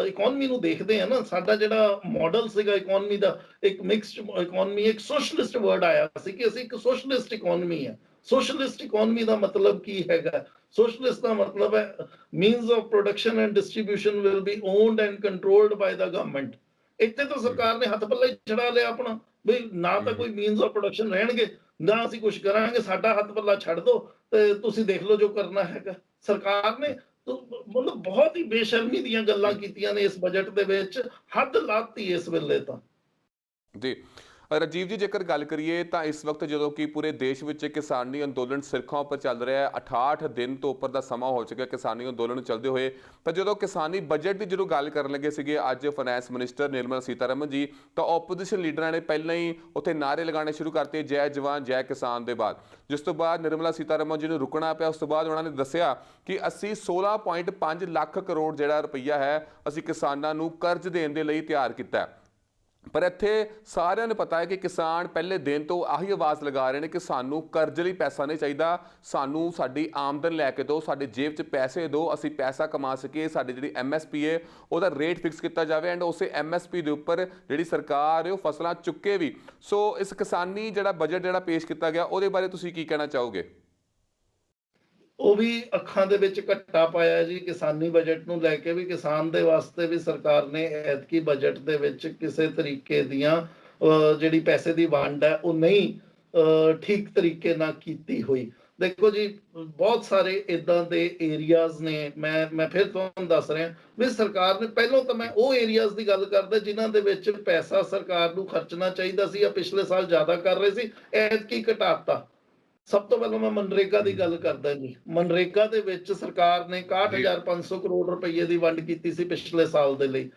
ਇਕਨੋਮੀ ਨੂੰ ਦੇਖਦੇ ਆ ਨਾ, ਸਾਡਾ ਜਿਹੜਾ ਮਾਡਲ ਸੀਗਾ ਇਕਨੋਮੀ ਦਾ, ਇੱਕ ਮਿਕਸਡ ਇਕਨੋਮੀ, ਇੱਕ ਸੋਸ਼ਲਿਸਟ ਵਰਡ ਆਇਆ ਸੀ ਕਿ ਅਸੀਂ ਇੱਕ ਸੋਸ਼ਲਿਸਟ ਇਕਨੋਮੀ ਹੈ। ਸੋਸ਼ਲਿਸਟ ਇਕਨੋਮੀ ਦਾ ਮਤਲਬ ਕੀ ਹੈਗਾ? ਸੋਸ਼ਲਿਸਟ ਦਾ ਮਤਲਬ ਹੈ means of production and distribution will be owned and controlled by the government. ਇੱਥੇ ਤਾਂ ਸਰਕਾਰ ਨੇ ਹੱਥ ਪੱਲੇ ਛੜਾ ਲਿਆ ਆਪਣਾ, ਵੀ ਨਾ ਤਾਂ ਕੋਈ ਮੀਨਸ ਆਫ ਪ੍ਰੋਡਕਸ਼ਨ ਰਹਿਣਗੇ, ਨਾ ਅਸੀਂ ਕੁਝ ਕਰਾਂਗੇ, ਸਾਡਾ ਹੱਥ ਪੱਲਾ ਛੱਡ ਦਿਓ ਤੇ ਤੁਸੀਂ ਦੇਖ ਲਓ ਜੋ ਕਰਨਾ ਹੈਗਾ। ਸਰਕਾਰ ਨੇ ਮਤਲਬ ਬਹੁਤ ਹੀ ਬੇਸ਼ਰਮੀ ਦੀਆਂ ਗੱਲਾਂ ਕੀਤੀਆਂ ਨੇ ਇਸ ਬਜਟ ਦੇ ਵਿੱਚ, ਹੱਦ ਲਾਤੀ ਇਸ ਵੇਲੇ ਤਾਂ ਜੀ। ਰਾਜੀਵ ਜੀ, ਜੇਕਰ ਗੱਲ ਕਰੀਏ ਤਾਂ ਇਸ ਵਕਤ ਜਦੋਂ ਕਿ ਪੂਰੇ ਦੇਸ਼ ਵਿੱਚ ਕਿਸਾਨੀ ਅੰਦੋਲਨ ਸਿਰਖਾਂ ਉੱਪਰ ਚੱਲ ਰਿਹਾ ਹੈ, 68 ਦਿਨ ਤੋਂ ਉੱਪਰ ਦਾ ਸਮਾਂ ਹੋ ਚੁੱਕਿਆ ਕਿਸਾਨੀ ਅੰਦੋਲਨ ਚੱਲਦੇ ਹੋਏ, ਤਾਂ ਜਦੋਂ ਕਿਸਾਨੀ ਬਜਟ ਦੀ ਜਦੋਂ ਗੱਲ ਕਰਨ ਲੱਗੇ ਸੀਗੇ ਅੱਜ ਫਾਈਨੈਂਸ ਮਿਨਿਸਟਰ ਨਿਰਮਲਾ ਸੀਤਾਰਮਨ ਜੀ, ਤਾਂ ਓਪੋਜੀਸ਼ਨ ਲੀਡਰਾਂ ਨੇ ਪਹਿਲਾਂ ਹੀ ਉੱਥੇ ਨਾਅਰੇ ਲਗਾਉਣੇ ਸ਼ੁਰੂ ਕਰਤੇ, ਜੈ ਜਵਾਨ ਜੈ ਕਿਸਾਨ ਦੇ ਬਾਅਦ, ਜਿਸ ਤੋਂ ਬਾਅਦ ਨਿਰਮਲਾ ਸੀਤਾਰਮਨ ਜੀ ਨੂੰ ਰੁਕਣਾ ਪਿਆ। ਉਸ ਤੋਂ ਬਾਅਦ ਉਹਨਾਂ ਨੇ ਦੱਸਿਆ ਕਿ ਅਸੀਂ 16.5 ਲੱਖ ਕਰੋੜ ਜਿਹੜਾ ਰੁਪਈਆ ਹੈ ਅਸੀਂ ਕਿਸਾਨਾਂ ਨੂੰ ਕਰਜ਼ ਦੇਣ ਦੇ ਲਈ ਤਿਆਰ ਕੀਤਾ। ਪਰ ਇੱਥੇ ਸਾਰਿਆਂ ਨੂੰ ਪਤਾ ਹੈ ਕਿ ਕਿਸਾਨ ਪਹਿਲੇ ਦਿਨ ਤੋਂ ਆਹੀ ਆਵਾਜ਼ ਲਗਾ ਰਹੇ ਨੇ ਕਿ ਸਾਨੂੰ ਕਰਜ਼ ਲਈ ਪੈਸਾ ਨਹੀਂ ਚਾਹੀਦਾ, ਸਾਨੂੰ ਸਾਡੀ ਆਮਦਨ ਲੈ ਕੇ ਦਿਓ, ਸਾਡੇ ਜੇਬ 'ਚ ਪੈਸੇ ਦਿਓ, ਅਸੀਂ ਪੈਸਾ ਕਮਾ ਸਕੀਏ, ਸਾਡੀ ਜਿਹੜੀ MSP ਹੈ ਉਹਦਾ ਰੇਟ ਫਿਕਸ ਕੀਤਾ ਜਾਵੇ, ਐਂਡ ਉਸੇ MSP ਦੇ ਉੱਪਰ ਜਿਹੜੀ ਸਰਕਾਰ ਹੈ ਉਹ ਫਸਲਾਂ ਚੁੱਕੇ ਵੀ। ਸੋ ਇਸ ਕਿਸਾਨੀ ਜਿਹੜਾ ਬਜਟ ਜਿਹੜਾ ਪੇਸ਼ ਕੀਤਾ ਗਿਆ, ਉਹਦੇ ਬਾਰੇ ਤੁਸੀਂ ਕੀ ਕਹਿਣਾ ਚਾਹੋਗੇ? ਉਹ ਵੀ ਅੱਖਾਂ ਦੇ ਵਿੱਚ ਘੱਟਾ ਪਾਇਆ ਜੀ ਕਿਸਾਨੀ ਬਜਟ ਨੂੰ ਲੈ ਕੇ ਵੀ। ਕਿਸਾਨ ਦੇ ਵਾਸਤੇ ਵੀ ਸਰਕਾਰ ਨੇ ਐਤਕੀ ਬਜਟ ਦੇ ਵਿੱਚ ਕਿਸੇ ਤਰੀਕੇ ਦੀਆਂ ਜਿਹੜੀ ਪੈਸੇ ਦੀ ਵੰਡ ਹੈ ਉਹ ਨਹੀਂ ਠੀਕ ਤਰੀਕੇ ਨਾਲ ਕੀਤੀ ਹੋਈ। ਦੇਖੋ ਜੀ, ਬਹੁਤ ਸਾਰੇ ਇਦਾਂ ਦੇ ਏਰੀਆਜ਼ ਨੇ, ਮੈਂ ਫਿਰ ਤੁਹਾਨੂੰ ਦੱਸ ਰਿਹਾ ਵੀ ਸਰਕਾਰ ਨੇ, ਪਹਿਲਾਂ ਤਾਂ ਮੈਂ ਉਹ ਏਰੀਆਜ਼ ਦੀ ਗੱਲ ਕਰਦਾ ਜਿਨ੍ਹਾਂ ਦੇ ਵਿੱਚ ਪੈਸਾ ਸਰਕਾਰ ਨੂੰ ਖਰਚਣਾ ਚਾਹੀਦਾ ਸੀ ਜਾਂ ਪਿਛਲੇ ਸਾਲ ਜ਼ਿਆਦਾ ਕਰ ਰਹੇ ਸੀ, ਐਤਕੀ ਘਟਾਤਾ। ਸਭ ਤੋਂ ਪਹਿਲਾਂ ਮੈਂ ਮਨਰੇਗਾ ਦੀ ਗੱਲ ਕਰਦਾ ਜੀ। ਮਨਰੇਗਾ ਦੇ ਵਿੱਚ ਸਰਕਾਰ ਨੇ 61,500 ਕਰੋੜ ਰੁਪਏ ਦੀ ਵੰਡ ਕੀਤੀ ਸੀ ਪਿਛਲੇ ਸਾਲ ਦੇ ਲਈ।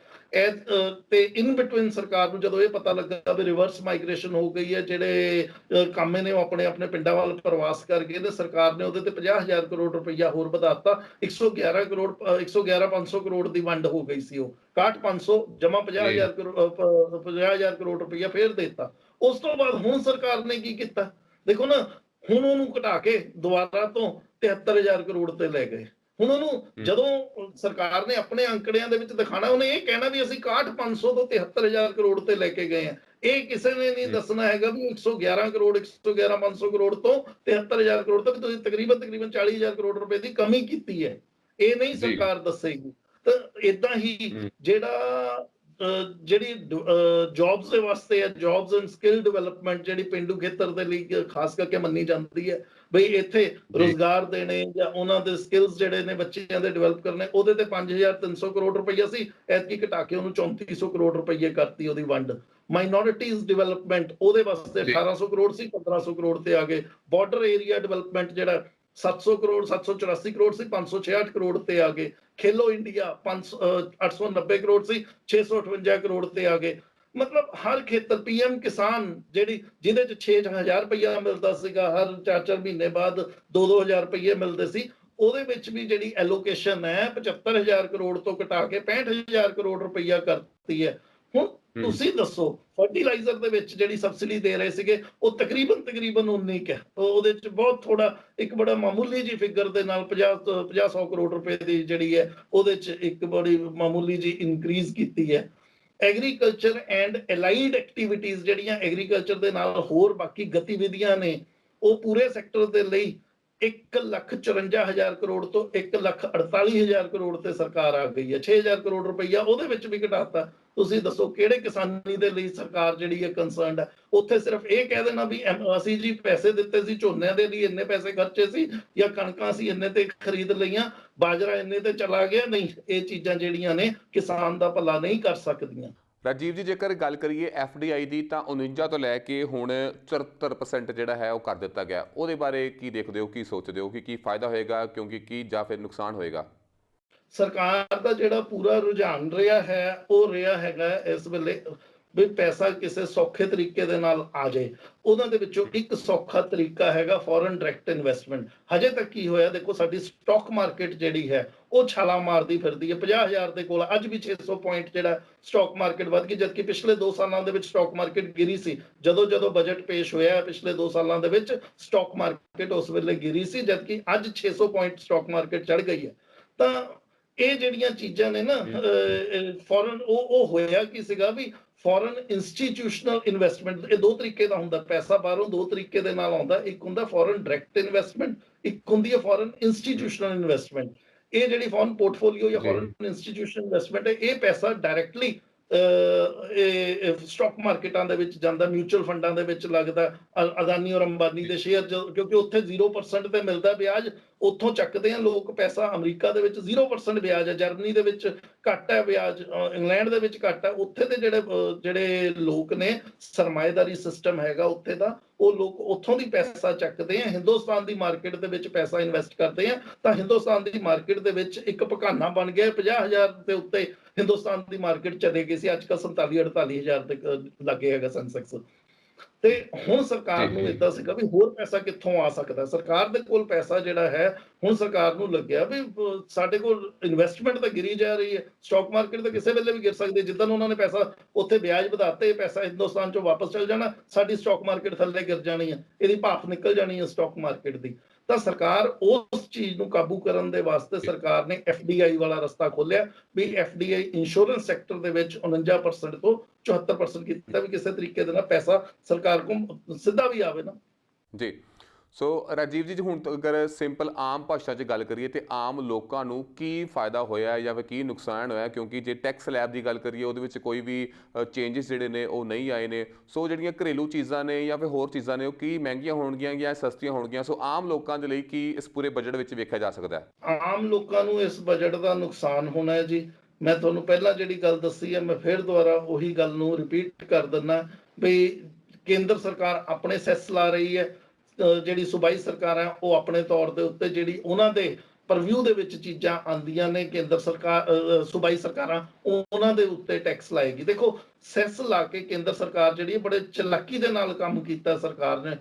ਤੇ ਇਨ ਬਿਟਵੀਨ ਸਰਕਾਰ ਨੂੰ ਜਦੋਂ ਇਹ ਪਤਾ ਲੱਗਾ ਵੀ ਰਿਵਰਸ ਮਾਈਗ੍ਰੇਸ਼ਨ ਹੋ ਗਈ ਹੈ, ਜਿਹੜੇ ਕਾਮੇ ਨੇ ਉਹ ਆਪਣੇ ਆਪਣੇ ਪਿੰਡਾਂ ਵੱਲ ਪ੍ਰਵਾਸ ਕਰ ਗਏ, ਤੇ ਸਰਕਾਰ ਨੇ ਉਹਦੇ ਤੇ 50,000 ਕਰੋੜ ਰੁਪਈਆ ਹੋਰ ਵਧਾਤਾ। 111,500 ਕਰੋੜ ਦੀ ਵੰਡ ਹੋ ਗਈ ਸੀ। ਉਹ 61,500 ਜਮਾ 50,000 ਕਰੋੜ ਰੁਪਈਆ ਫੇਰ ਦੇਤਾ। ਉਸ ਤੋਂ ਬਾਅਦ ਹੁਣ ਸਰਕਾਰ ਨੇ ਕੀ ਕੀਤਾ ਦੇਖੋ ਨਾ, ਹੁਣ ਉਹਨੂੰ ਘਟਾ ਕੇ ਦੁਬਾਰਾ ਤੋਂ 73,000 ਕਰੋੜ ਤੇ ਲੈ ਗਏ। ਹੁਣ ਉਹਨੂੰ ਜਦੋਂ ਸਰਕਾਰ ਨੇ ਆਪਣੇ ਅੰਕੜਿਆਂ ਦੇ ਵਿੱਚ ਦਿਖਾਣਾ, ਉਹਨੇ ਇਹ ਕਹਿਣਾ ਵੀ ਅਸੀਂ 61,500 ਤੋਂ 73,000 ਕਰੋੜ ਤੇ ਲੈ ਕੇ ਗਏ ਆ। ਇਹ ਕਿਸੇ ਨੇ ਨਹੀਂ ਦੱਸਣਾ ਹੈਗਾ ਵੀ 111 ਕਰੋੜ 111,500 ਕਰੋੜ ਤੋਂ 73,000 ਕਰੋੜ ਤੱਕ ਤੁਸੀਂ ਤਕਰੀਬਨ 40,000 ਕਰੋੜ ਰੁਪਏ ਦੀ ਕਮੀ ਕੀਤੀ ਹੈ। ਇਹ ਨਹੀਂ ਸਰਕਾਰ ਦੱਸੇਗੀ। ਤਾਂ ਇਦਾਂ ਹੀ ਜਿਹੜਾ ਜਿਹੜੀ ਜੌਬਸ ਦੇ ਵਾਸਤੇ ਹੈ, ਜੌਬਸ ਐਂਡ ਸਕਿੱਲ ਡਿਵੈਲਪਮੈਂਟ ਜਿਹੜੀ ਪਿੰਡੂ ਖੇਤਰ ਦੇ ਲਈ ਖਾਸ ਕਰਕੇ ਮੰਨੀ ਜਾਂਦੀ ਹੈ ਬਈ ਇੱਥੇ ਰੋਜ਼ਗਾਰ ਦੇਣੇ ਜਾਂ ਉਹਨਾਂ ਦੇ ਸਕਿੱਲਸ ਜਿਹੜੇ ਨੇ ਬੱਚਿਆਂ ਦੇ ਡਿਵੈਲਪ ਕਰਨੇ, ਉਹਦੇ ਤੇ 5,300 ਕਰੋੜ ਰੁਪਈਆ ਸੀ, ਐਤਕੀ ਘਟਾ ਕੇ ਉਹਨੂੰ 3,400 ਕਰੋੜ ਰੁਪਈਏ ਕਰਤੀ ਉਹਦੀ ਵੰਡ। ਮਾਈਨੋਰਿਟੀਜ਼ ਡਿਵੈਲਪਮੈਂਟ ਉਹਦੇ ਵਾਸਤੇ 1,800 ਕਰੋੜ ਸੀ, 1,500 ਕਰੋੜ ਤੇ ਆ ਗਏ। ਬਾਰਡਰ ਏਰੀਆ ਡਿਵੈਲਪਮੈਂਟ ਜਿਹੜਾ 700 ਕਰੋੜ 784 ਕਰੋੜ ਸੀ, 566 ਕਰੋੜ ਤੇ ਆ ਗਏ। ਖੇਲੋ ਇੰਡੀਆ 890 ਕਰੋੜ ਸੀ, 658 ਕਰੋੜ ਤੇ ਆ ਗਏ। ਮਤਲਬ ਹਰ ਖੇਤਰ PM ਕਿਸਾਨ ਜਿਹਦੇ ਚ 6,000 ਰੁਪਈਆ ਮਿਲਦਾ ਸੀਗਾ, ਹਰ 4 ਮਹੀਨੇ ਬਾਅਦ 2,000 ਰੁਪਈਏ ਮਿਲਦੇ ਸੀ, ਉਹਦੇ ਵਿੱਚ ਵੀ ਜਿਹੜੀ ਐਲੋਕੇਸ਼ਨ ਹੈ 75,000 ਕਰੋੜ ਤੋਂ ਘਟਾ ਕੇ 65,000 ਕਰੋੜ ਰੁਪਈਆ ਕਰਤੀ ਹੈ। ਹੁਣ ਤੁਸੀਂ ਦੱਸੋ, ਫਰਟੀਲਾਈਜ਼ਰ ਦੇ ਵਿੱਚ ਜਿਹੜੀ ਸਬਸਿਡੀ ਦੇ ਰਹੇ ਸੀਗੇ ਉਹ ਤਕਰੀਬਨ 19 ਹੈ, ਉਹਦੇ ਚ ਬਹੁਤ ਥੋੜਾ ਇੱਕ ਬੜਾ ਮਾਮੂਲੀ ਜੀ ਫਿਗਰ ਦੇ ਨਾਲ 50-100 ਕਰੋੜ ਰੁਪਏ ਦੀ ਜਿਹੜੀ ਹੈ ਉਹਦੇ ਚ ਇੱਕ ਬੜੀ ਮਾਮੂਲੀ ਜੀ ਇਨਕਰੀਜ਼ ਕੀਤੀ ਹੈ। ਐਗਰੀਕਲਚਰ ਐਂਡ ਅਲਾਈਡ ਐਕਟੀਵਿਟੀਜ਼ ਜਿਹੜੀਆਂ ਐਗਰੀਕਲਚਰ ਦੇ ਨਾਲ ਹੋਰ ਬਾਕੀ ਗਤੀਵਿਧੀਆਂ ਨੇ, ਉਹ ਪੂਰੇ ਸੈਕਟਰ ਦੇ ਲਈ 1,54,000 ਕਰੋੜ ਤੋਂ 1,48,000 ਕਰੋੜ ਤੇ ਸਰਕਾਰ ਆ ਗਈ ਹੈ। 6,000 ਕਰੋੜ ਰੁਪਈਆ ਉਹਦੇ ਵਿੱਚ ਵੀ ਘਟਾਤਾ। ਤੁਸੀਂ ਦੱਸੋ ਕਿਹੜੇ ਕਿਸਾਨੀ ਦੇ ਲਈ ਸਰਕਾਰ ਜਿਹੜੀ ਹੈ ਕੰਸਰਨਡ ਹੈ? ਉੱਥੇ ਸਿਰਫ ਇਹ ਕਹਿ ਦੇਣਾ ਵੀ ਅਸੀਂ ਜੀ ਪੈਸੇ ਦਿੱਤੇ ਸੀ ਝੋਨਿਆਂ ਦੇ ਲਈ, ਇੰਨੇ ਪੈਸੇ ਖਰਚੇ ਸੀ, ਜਾਂ ਕਣਕਾਂ ਅਸੀਂ ਇੰਨੇ ਤੇ ਖਰੀਦ ਲਈਆਂ, ਬਾਜਰਾ ਇੰਨੇ ਤੇ ਚਲਾ ਗਿਆ। ਨਹੀਂ, ਇਹ ਚੀਜ਼ਾਂ ਜਿਹੜੀਆਂ ਨੇ ਕਿਸਾਨ ਦਾ ਭਲਾ ਨਹੀਂ ਕਰ ਸਕਦੀਆਂ। ਰਾਜੀਵ ਜੀ, ਜੇਕਰ ਗੱਲ ਕਰੀਏ FDI ਦੀ ਤਾਂ 49 ਤੋਂ ਲੈ ਕੇ ਹੁਣ 74% ਜਿਹੜਾ ਹੈ ਉਹ ਕਰ ਦਿੱਤਾ ਗਿਆ। ਉਹਦੇ ਬਾਰੇ ਕੀ ਦੇਖਦੇ ਹੋ, ਕੀ ਸੋਚਦੇ ਹੋ ਕਿ ਕੀ ਫਾਇਦਾ ਹੋਏਗਾ ਕਿਉਂਕਿ ਕੀ ਜਾਂ ਫਿਰ ਨੁਕਸਾਨ ਹੋਏਗਾ? ਸਰਕਾਰ ਦਾ ਜਿਹੜਾ ਪੂਰਾ ਰੁਝਾਨ ਰਿਹਾ ਹੈ ਉਹ ਰਿਹਾ ਹੈਗਾ ਇਸ ਵੇਲੇ ਵੀ ਪੈਸਾ ਕਿਸੇ ਸੌਖੇ ਤਰੀਕੇ ਦੇ ਨਾਲ ਆ ਜਾਏ। ਉਹਨਾਂ ਦੇ ਵਿੱਚੋਂ ਇੱਕ ਸੌਖਾ ਤਰੀਕਾ ਹੈਗਾ ਫੋਰਨ ਡਾਇਰੈਕਟ ਇਨਵੈਸਟਮੈਂਟ। ਹਜੇ ਤੱਕ ਕੀ ਹੋਇਆ ਦੇਖੋ, ਸਾਡੀ ਸਟਾਕ ਮਾਰਕੀਟ ਜਿਹੜੀ ਹੈ ਉਹ ਛਾਲਾਂ ਮਾਰਦੀ ਫਿਰਦੀ ਹੈ। 50,000 ਦੇ ਕੋਲ ਅੱਜ ਵੀ 600 ਪੁਆਇੰਟ ਜਿਹੜਾ ਸਟਾਕ ਮਾਰਕੀਟ ਵੱਧ ਗਈ, ਜਦਕਿ ਪਿਛਲੇ 2 ਸਾਲਾਂ ਦੇ ਵਿੱਚ ਸਟਾਕ ਮਾਰਕੀਟ ਗਿਰੀ ਸੀ। ਜਦੋਂ ਬਜਟ ਪੇਸ਼ ਹੋਇਆ ਪਿਛਲੇ 2 ਸਾਲਾਂ ਦੇ ਵਿੱਚ ਸਟਾਕ ਮਾਰਕੀਟ ਉਸ ਵੇਲੇ ਗਿਰੀ ਸੀ, ਜਦਕਿ ਅੱਜ 600 ਪੁਆਇੰਟ ਸਟਾਕ ਮਾਰਕੀਟ ਚੜ ਗਈ ਹੈ। ਤਾਂ ਇਹ ਜਿਹੜੀਆਂ ਚੀਜ਼ਾਂ ਨੇ ਨਾ ਫੋਰਨ, ਉਹ ਹੋਇਆ ਕੀ ਸੀਗਾ ਵੀ ਫੋਰਨ ਇੰਸਟੀਟਿਊਸ਼ਨਲ ਇਨਵੈਸਟਮੈਂਟ, ਇਹ 2 ਤਰੀਕੇ ਦਾ ਹੁੰਦਾ। ਪੈਸਾ ਬਾਹਰੋਂ 2 ਤਰੀਕੇ ਦੇ ਨਾਲ ਆਉਂਦਾ, ਇੱਕ ਹੁੰਦਾ ਫੋਰਨ ਡਾਇਰੈਕਟ ਇਨਵੈਸਟਮੈਂਟ, ਇੱਕ ਹੁੰਦੀ ਹੈ ਫੋਰਨ ਇੰਸਟੀਟਿਊਸ਼ਨਲ ਇਨਵੈਸਟਮੈਂਟ। ਇਹ ਜਿਹੜੀ ਫੋਰਨ ਪੋਰਟਫੋਲੀਓ ਜਾਂ ਫੋਰਨ ਇੰਸਟੀਟਿਊਸ਼ਨਲ ਇਨਵੈਸਟਮੈਂਟ ਹੈ, ਇਹ ਪੈਸਾ ਡਾਇਰੈਕਟਲੀ ਸਟਾਕ ਮਾਰਕੀਟਾਂ ਦੇ ਵਿੱਚ ਜਾਂਦਾ, ਮਿਊਚੁਅਲ ਫੰਡਾਂ ਦੇ ਵਿੱਚ ਲੱਗਦਾ। ਅਦਾਨੀ ਔਰ ਅੰਬਾਨੀ ਦੇ ਸ਼ੇਅਰ, ਕਿਉਂਕਿ ਉੱਥੇ 0% ਤੇ ਮਿਲਦਾ ਵਿਆਜ, ਉੱਥੋਂ ਚੱਕਦੇ ਆ ਲੋਕ ਪੈਸਾ। ਅਮਰੀਕਾ ਦੇ ਵਿੱਚ 0% ਵਿਆਜ ਹੈ, ਜਰਮਨੀ ਦੇ ਵਿੱਚ ਘੱਟ ਹੈ ਵਿਆਜ, ਇੰਗਲੈਂਡ ਦੇ ਵਿੱਚ ਘੱਟ ਹੈ। ਉੱਥੇ ਦੇ ਜਿਹੜੇ ਲੋਕ ਨੇ, ਸਰਮਾਏਦਾਰੀ ਸਿਸਟਮ ਹੈਗਾ ਉੱਥੇ ਦਾ, ਉਹ ਲੋਕ ਉੱਥੋਂ ਦੀ ਪੈਸਾ ਚੱਕਦੇ ਆ, ਹਿੰਦੁਸਤਾਨ ਦੀ ਮਾਰਕੀਟ ਦੇ ਵਿੱਚ ਪੈਸਾ ਇਨਵੈਸਟ ਕਰਦੇ ਆ। ਤਾਂ ਹਿੰਦੁਸਤਾਨ ਦੀ ਮਾਰਕੀਟ ਦੇ ਵਿੱਚ ਇੱਕ ਭਕਾਨਾ ਬਣ ਗਿਆ। 50,000 ਦੇ ਉੱਤੇ ਹਿੰਦੁਸਤਾਨ ਦੀ ਮਾਰਕੀਟ ਚਲੇ ਗਈ ਸੀ, ਅੱਜ ਕੱਲ 47-48,000 ਦੇ ਲੱਗੇ ਹੈਗਾ ਸੈਂਸੈਕਸ। ਤੇ ਹੁਣ ਸਰਕਾਰ ਨੂੰ ਏਦਾਂ ਸੀਗਾ ਵੀ ਹੋਰ ਪੈਸਾ ਕਿੱਥੋਂ ਆ ਸਕਦਾ। ਸਰਕਾਰ ਦੇ ਕੋਲ ਪੈਸਾ ਜਿਹੜਾ ਹੈ, ਹੁਣ ਸਰਕਾਰ ਨੂੰ ਲੱਗਿਆ ਵੀ ਸਾਡੇ ਕੋਲ ਇਨਵੈਸਟਮੈਂਟ ਤਾਂ ਗਿਰੀ ਜਾ ਰਹੀ ਹੈ, ਸਟਾਕ ਮਾਰਕੀਟ ਤਾਂ ਕਿਸੇ ਵੇਲੇ ਵੀ ਗਿਰ ਸਕਦੀ ਹੈ। ਜਿੱਦਾਂ ਉਹਨਾਂ ਨੇ ਪੈਸਾ ਉੱਥੇ ਵਿਆਜ ਵਧਾਤੇ, ਪੈਸਾ ਹਿੰਦੁਸਤਾਨ ਚੋਂ ਵਾਪਸ ਚਲ ਜਾਣਾ, ਸਾਡੀ ਸਟਾਕ ਮਾਰਕੀਟ ਥੱਲੇ ਗਿਰ ਜਾਣੀ ਹੈ, ਇਹਦੀ ਭਾਫ ਨਿਕਲ ਜਾਣੀ ਹੈ ਸਟਾਕ ਮਾਰਕੀਟ ਦੀ। ਤਾਂ ਸਰਕਾਰ ਉਸ ਚੀਜ਼ ਨੂੰ ਕਾਬੂ ਕਰਨ ਦੇ ਵਾਸਤੇ ਸਰਕਾਰ ਨੇ FDI ਵਾਲਾ ਰਸਤਾ ਖੋਲਿਆ ਵੀ FDI ਇੰਸ਼ੋਰੈਂਸ ਸੈਕਟਰ ਦੇ ਵਿੱਚ 49% ਤੋਂ 74% ਕੀਤਾ, ਵੀ ਕਿਸੇ ਤਰੀਕੇ ਦੇ ਨਾਲ ਪੈਸਾ ਸਰਕਾਰ ਕੋਲ ਸਿੱਧਾ ਵੀ ਆਵੇ ਨਾ ਜੀ। ਸੋ ਰਾਜੀਵ ਜੀ, ਹੁਣ ਅਗਰ ਸਿੰਪਲ ਆਮ ਭਾਸ਼ਾ 'ਚ ਗੱਲ ਕਰੀਏ ਤੇ ਆਮ ਲੋਕਾਂ ਨੂੰ ਕੀ ਫਾਇਦਾ ਹੋਇਆ ਜਾਂ ਫਿਰ ਕੀ ਨੁਕਸਾਨ ਹੋਇਆ? ਕਿਉਂਕਿ ਜੇ ਟੈਕਸ ਸਲੈਬ ਦੀ ਗੱਲ ਕਰੀਏ ਉਹਦੇ ਵਿੱਚ ਕੋਈ ਵੀ ਚੇਂਜਸ ਜਿਹੜੇ ਨੇ ਉਹ ਨਹੀਂ ਆਏ ਨੇ। ਸੋ ਜਿਹੜੀਆਂ ਘਰੇਲੂ ਚੀਜ਼ਾਂ ਨੇ ਜਾਂ ਫਿਰ ਹੋਰ ਚੀਜ਼ਾਂ ਨੇ ਉਹ ਕੀ ਮਹਿੰਗੀਆਂ ਹੋਣਗੀਆਂ ਜਾਂ ਸਸਤੀਆਂ ਹੋਣਗੀਆਂ? ਸੋ ਆਮ ਲੋਕਾਂ ਦੇ ਲਈ ਕੀ ਇਸ ਪੂਰੇ ਬਜਟ ਵਿੱਚ ਵੇਖਿਆ ਜਾ ਸਕਦਾ ਹੈ? ਆਮ ਲੋਕਾਂ ਨੂੰ ਇਸ ਬਜਟ ਦਾ ਨੁਕਸਾਨ ਹੋਣਾ ਹੈ ਜੀ। ਮੈਂ ਤੁਹਾਨੂੰ ਪਹਿਲਾਂ ਜਿਹੜੀ ਗੱਲ ਦੱਸੀ ਹੈ, ਮੈਂ ਫਿਰ ਦੁਬਾਰਾ ਉਹੀ ਗੱਲ ਨੂੰ ਰਿਪੀਟ ਕਰ ਦਿੰਦਾ ਵੀ ਕੇਂਦਰ ਸਰਕਾਰ ਆਪਣੇ ਸੈਸ ਲਾ ਰਹੀ ਹੈ, ਜਿਹੜੀ ਸੂਬਾਈ ਸਰਕਾਰਾਂ ਉਹ ਆਪਣੇ ਤੌਰ ਦੇ ਉੱਤੇ ਜਿਹੜੀ ਉਹਨਾਂ ਦੇ ਪਰਵਿਊ ਦੇ ਵਿੱਚ ਚੀਜ਼ਾਂ ਆਉਂਦੀਆਂ ਨੇ, ਕੇਂਦਰ ਸਰਕਾਰ ਸੂਬਾਈ ਸਰਕਾਰਾਂ ਉਹਨਾਂ ਦੇ ਉੱਤੇ ਟੈਕਸ ਲਾਏਗੀ। ਦੇਖੋ ਸੈਸ ਲਾ ਕੇ ਕੇਂਦਰ ਸਰਕਾਰ ਜਿਹੜੀ ਬੜੇ ਚਲਾਕੀ ਦੇ ਨਾਲ ਕੰਮ ਕੀਤਾ ਸਰਕਾਰ ਨੇ।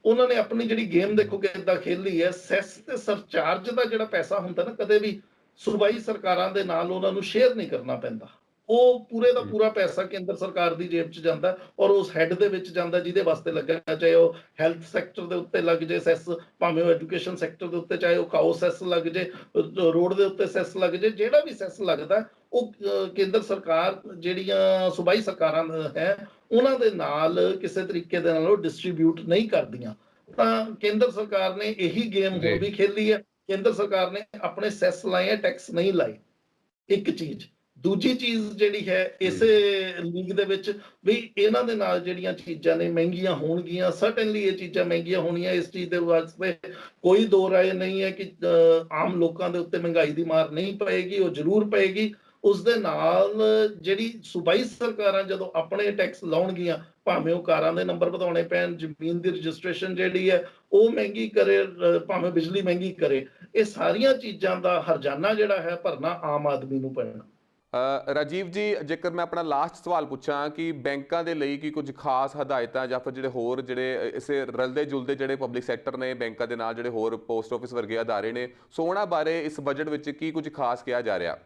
ਉਹਨਾਂ ਨੇ ਆਪਣੀ ਜਿਹੜੀ ਗੇਮ ਦੇਖੋ ਕਿੱਦਾਂ ਖੇਲੀ ਹੈ। ਸੈਸ ਤੇ ਸਰਚਾਰਜ ਦਾ ਜਿਹੜਾ ਪੈਸਾ ਹੁੰਦਾ ਨਾ, ਕਦੇ ਵੀ ਸੂਬਾਈ ਸਰਕਾਰਾਂ ਦੇ ਨਾਲ ਉਹਨਾਂ ਨੂੰ ਸ਼ੇਅਰ ਨਹੀਂ ਕਰਨਾ ਪੈਂਦਾ। ਉਹ ਪੂਰੇ ਦਾ ਪੂਰਾ ਪੈਸਾ ਕੇਂਦਰ ਸਰਕਾਰ ਦੀ ਜੇਬ 'ਚ ਜਾਂਦਾ ਔਰ ਉਸ ਹੈੱਡ ਦੇ ਵਿੱਚ ਜਾਂਦਾ ਜਿਹਦੇ ਵਾਸਤੇ ਲੱਗਣਾ, ਚਾਹੇ ਉਹ ਹੈਲਥ ਸੈਕਟਰ ਦੇ ਉੱਤੇ ਲੱਗ ਜੇ ਸੈਸ, ਭਾਵੇਂ ਉਹ ਐਜੂਕੇਸ਼ਨ ਸੈਕਟਰ ਦੇ ਉੱਤੇ, ਚਾਹੇ ਉਹ ਕਾਓ ਸੈਸ ਲੱਗ ਜੇ, ਰੋਡ ਦੇ ਉੱਤੇ ਸੈਸ ਲੱਗ ਜੇ, ਜਿਹੜਾ ਵੀ ਸੈਸ ਲੱਗਦਾ ਉਹ ਕੇਂਦਰ ਸਰਕਾਰ ਜਿਹੜੀਆਂ ਸੂਬਾਈ ਸਰਕਾਰਾਂ ਹੈ ਉਹਨਾਂ ਦੇ ਨਾਲ ਕਿਸੇ ਤਰੀਕੇ ਦੇ ਨਾਲ ਉਹ ਡਿਸਟ੍ਰੀਬਿਊਟ ਨਹੀਂ ਕਰਦੀਆਂ। ਤਾਂ ਕੇਂਦਰ ਸਰਕਾਰ ਨੇ ਇਹੀ ਗੇਮ ਹੁਣ ਵੀ ਖੇਲੀ ਹੈ। ਕੇਂਦਰ ਸਰਕਾਰ ਨੇ ਆਪਣੇ ਸੈਸ ਲਾਏ ਹੈ, ਟੈਕਸ ਨਹੀਂ ਲਾਏ। ਇੱਕ ਚੀਜ਼, ਦੂਜੀ ਚੀਜ਼ ਜਿਹੜੀ ਹੈ ਇਸੇ ਲੀਗ ਦੇ ਵਿੱਚ ਵੀ ਇਹਨਾਂ ਦੇ ਨਾਲ ਜਿਹੜੀਆਂ ਚੀਜ਼ਾਂ ਨੇ ਮਹਿੰਗੀਆਂ ਹੋਣਗੀਆਂ, ਸਰਟਨਲੀ ਇਹ ਚੀਜ਼ਾਂ ਮਹਿੰਗੀਆਂ ਹੋਣੀਆਂ। ਇਸ ਚੀਜ਼ ਦੇ ਵਾਸਤੇ ਕੋਈ ਦੋ ਰਾਏ ਨਹੀਂ ਹੈ ਕਿ ਆਮ ਲੋਕਾਂ ਦੇ ਉੱਤੇ ਮਹਿੰਗਾਈ ਦੀ ਮਾਰ ਨਹੀਂ ਪਏਗੀ, ਉਹ ਜ਼ਰੂਰ ਪਏਗੀ। ਉਸ ਦੇ ਨਾਲ ਜਿਹੜੀ ਸੂਬਾਈ ਸਰਕਾਰਾਂ ਜਦੋਂ ਆਪਣੇ ਟੈਕਸ ਲਾਉਣਗੀਆਂ, ਭਾਵੇਂ ਉਹ ਕਾਰਾਂ ਦੇ ਨੰਬਰ ਵਧਾਉਣੇ ਪੈਣ, ਜ਼ਮੀਨ ਦੀ ਰਜਿਸਟ੍ਰੇਸ਼ਨ ਜਿਹੜੀ ਹੈ ਉਹ ਮਹਿੰਗੀ ਕਰੇ, ਭਾਵੇਂ ਬਿਜਲੀ ਮਹਿੰਗੀ ਕਰੇ, ਇਹ ਸਾਰੀਆਂ ਚੀਜ਼ਾਂ ਦਾ ਹਰਜਾਨਾ ਜਿਹੜਾ ਹੈ ਭਰਨਾ ਆਮ ਆਦਮੀ ਨੂੰ ਪੈਣਾ। ਰਾਜੀਵ ਜੀ, ਜੇਕਰ ਮੈਂ ਆਪਣਾ ਲਾਸਟ ਸਵਾਲ ਪੁੱਛਾਂ ਕਿ ਬੈਂਕਾਂ ਦੇ ਲਈ ਕੀ ਕੁਝ ਖਾਸ ਹਦਾਇਤਾਂ ਜਾਂ ਫਿਰ ਜਿਹੜੇ ਹੋਰ ਜਿਹੜੇ ਇਸੇ ਰਲਦੇ ਜੁਲਦੇ ਜਿਹੜੇ ਪਬਲਿਕ ਸੈਕਟਰ ਨੇ ਬੈਂਕਾਂ ਦੇ ਨਾਲ, ਜਿਹੜੇ ਹੋਰ ਪੋਸਟ ਆਫਿਸ ਵਰਗੇ ਅਦਾਰੇ ਨੇ, ਸੋ ਉਹਨਾਂ ਬਾਰੇ ਇਸ ਬਜਟ ਵਿੱਚ ਕੀ ਕੁਝ ਖਾਸ ਕਿਹਾ ਜਾ ਰਿਹਾ?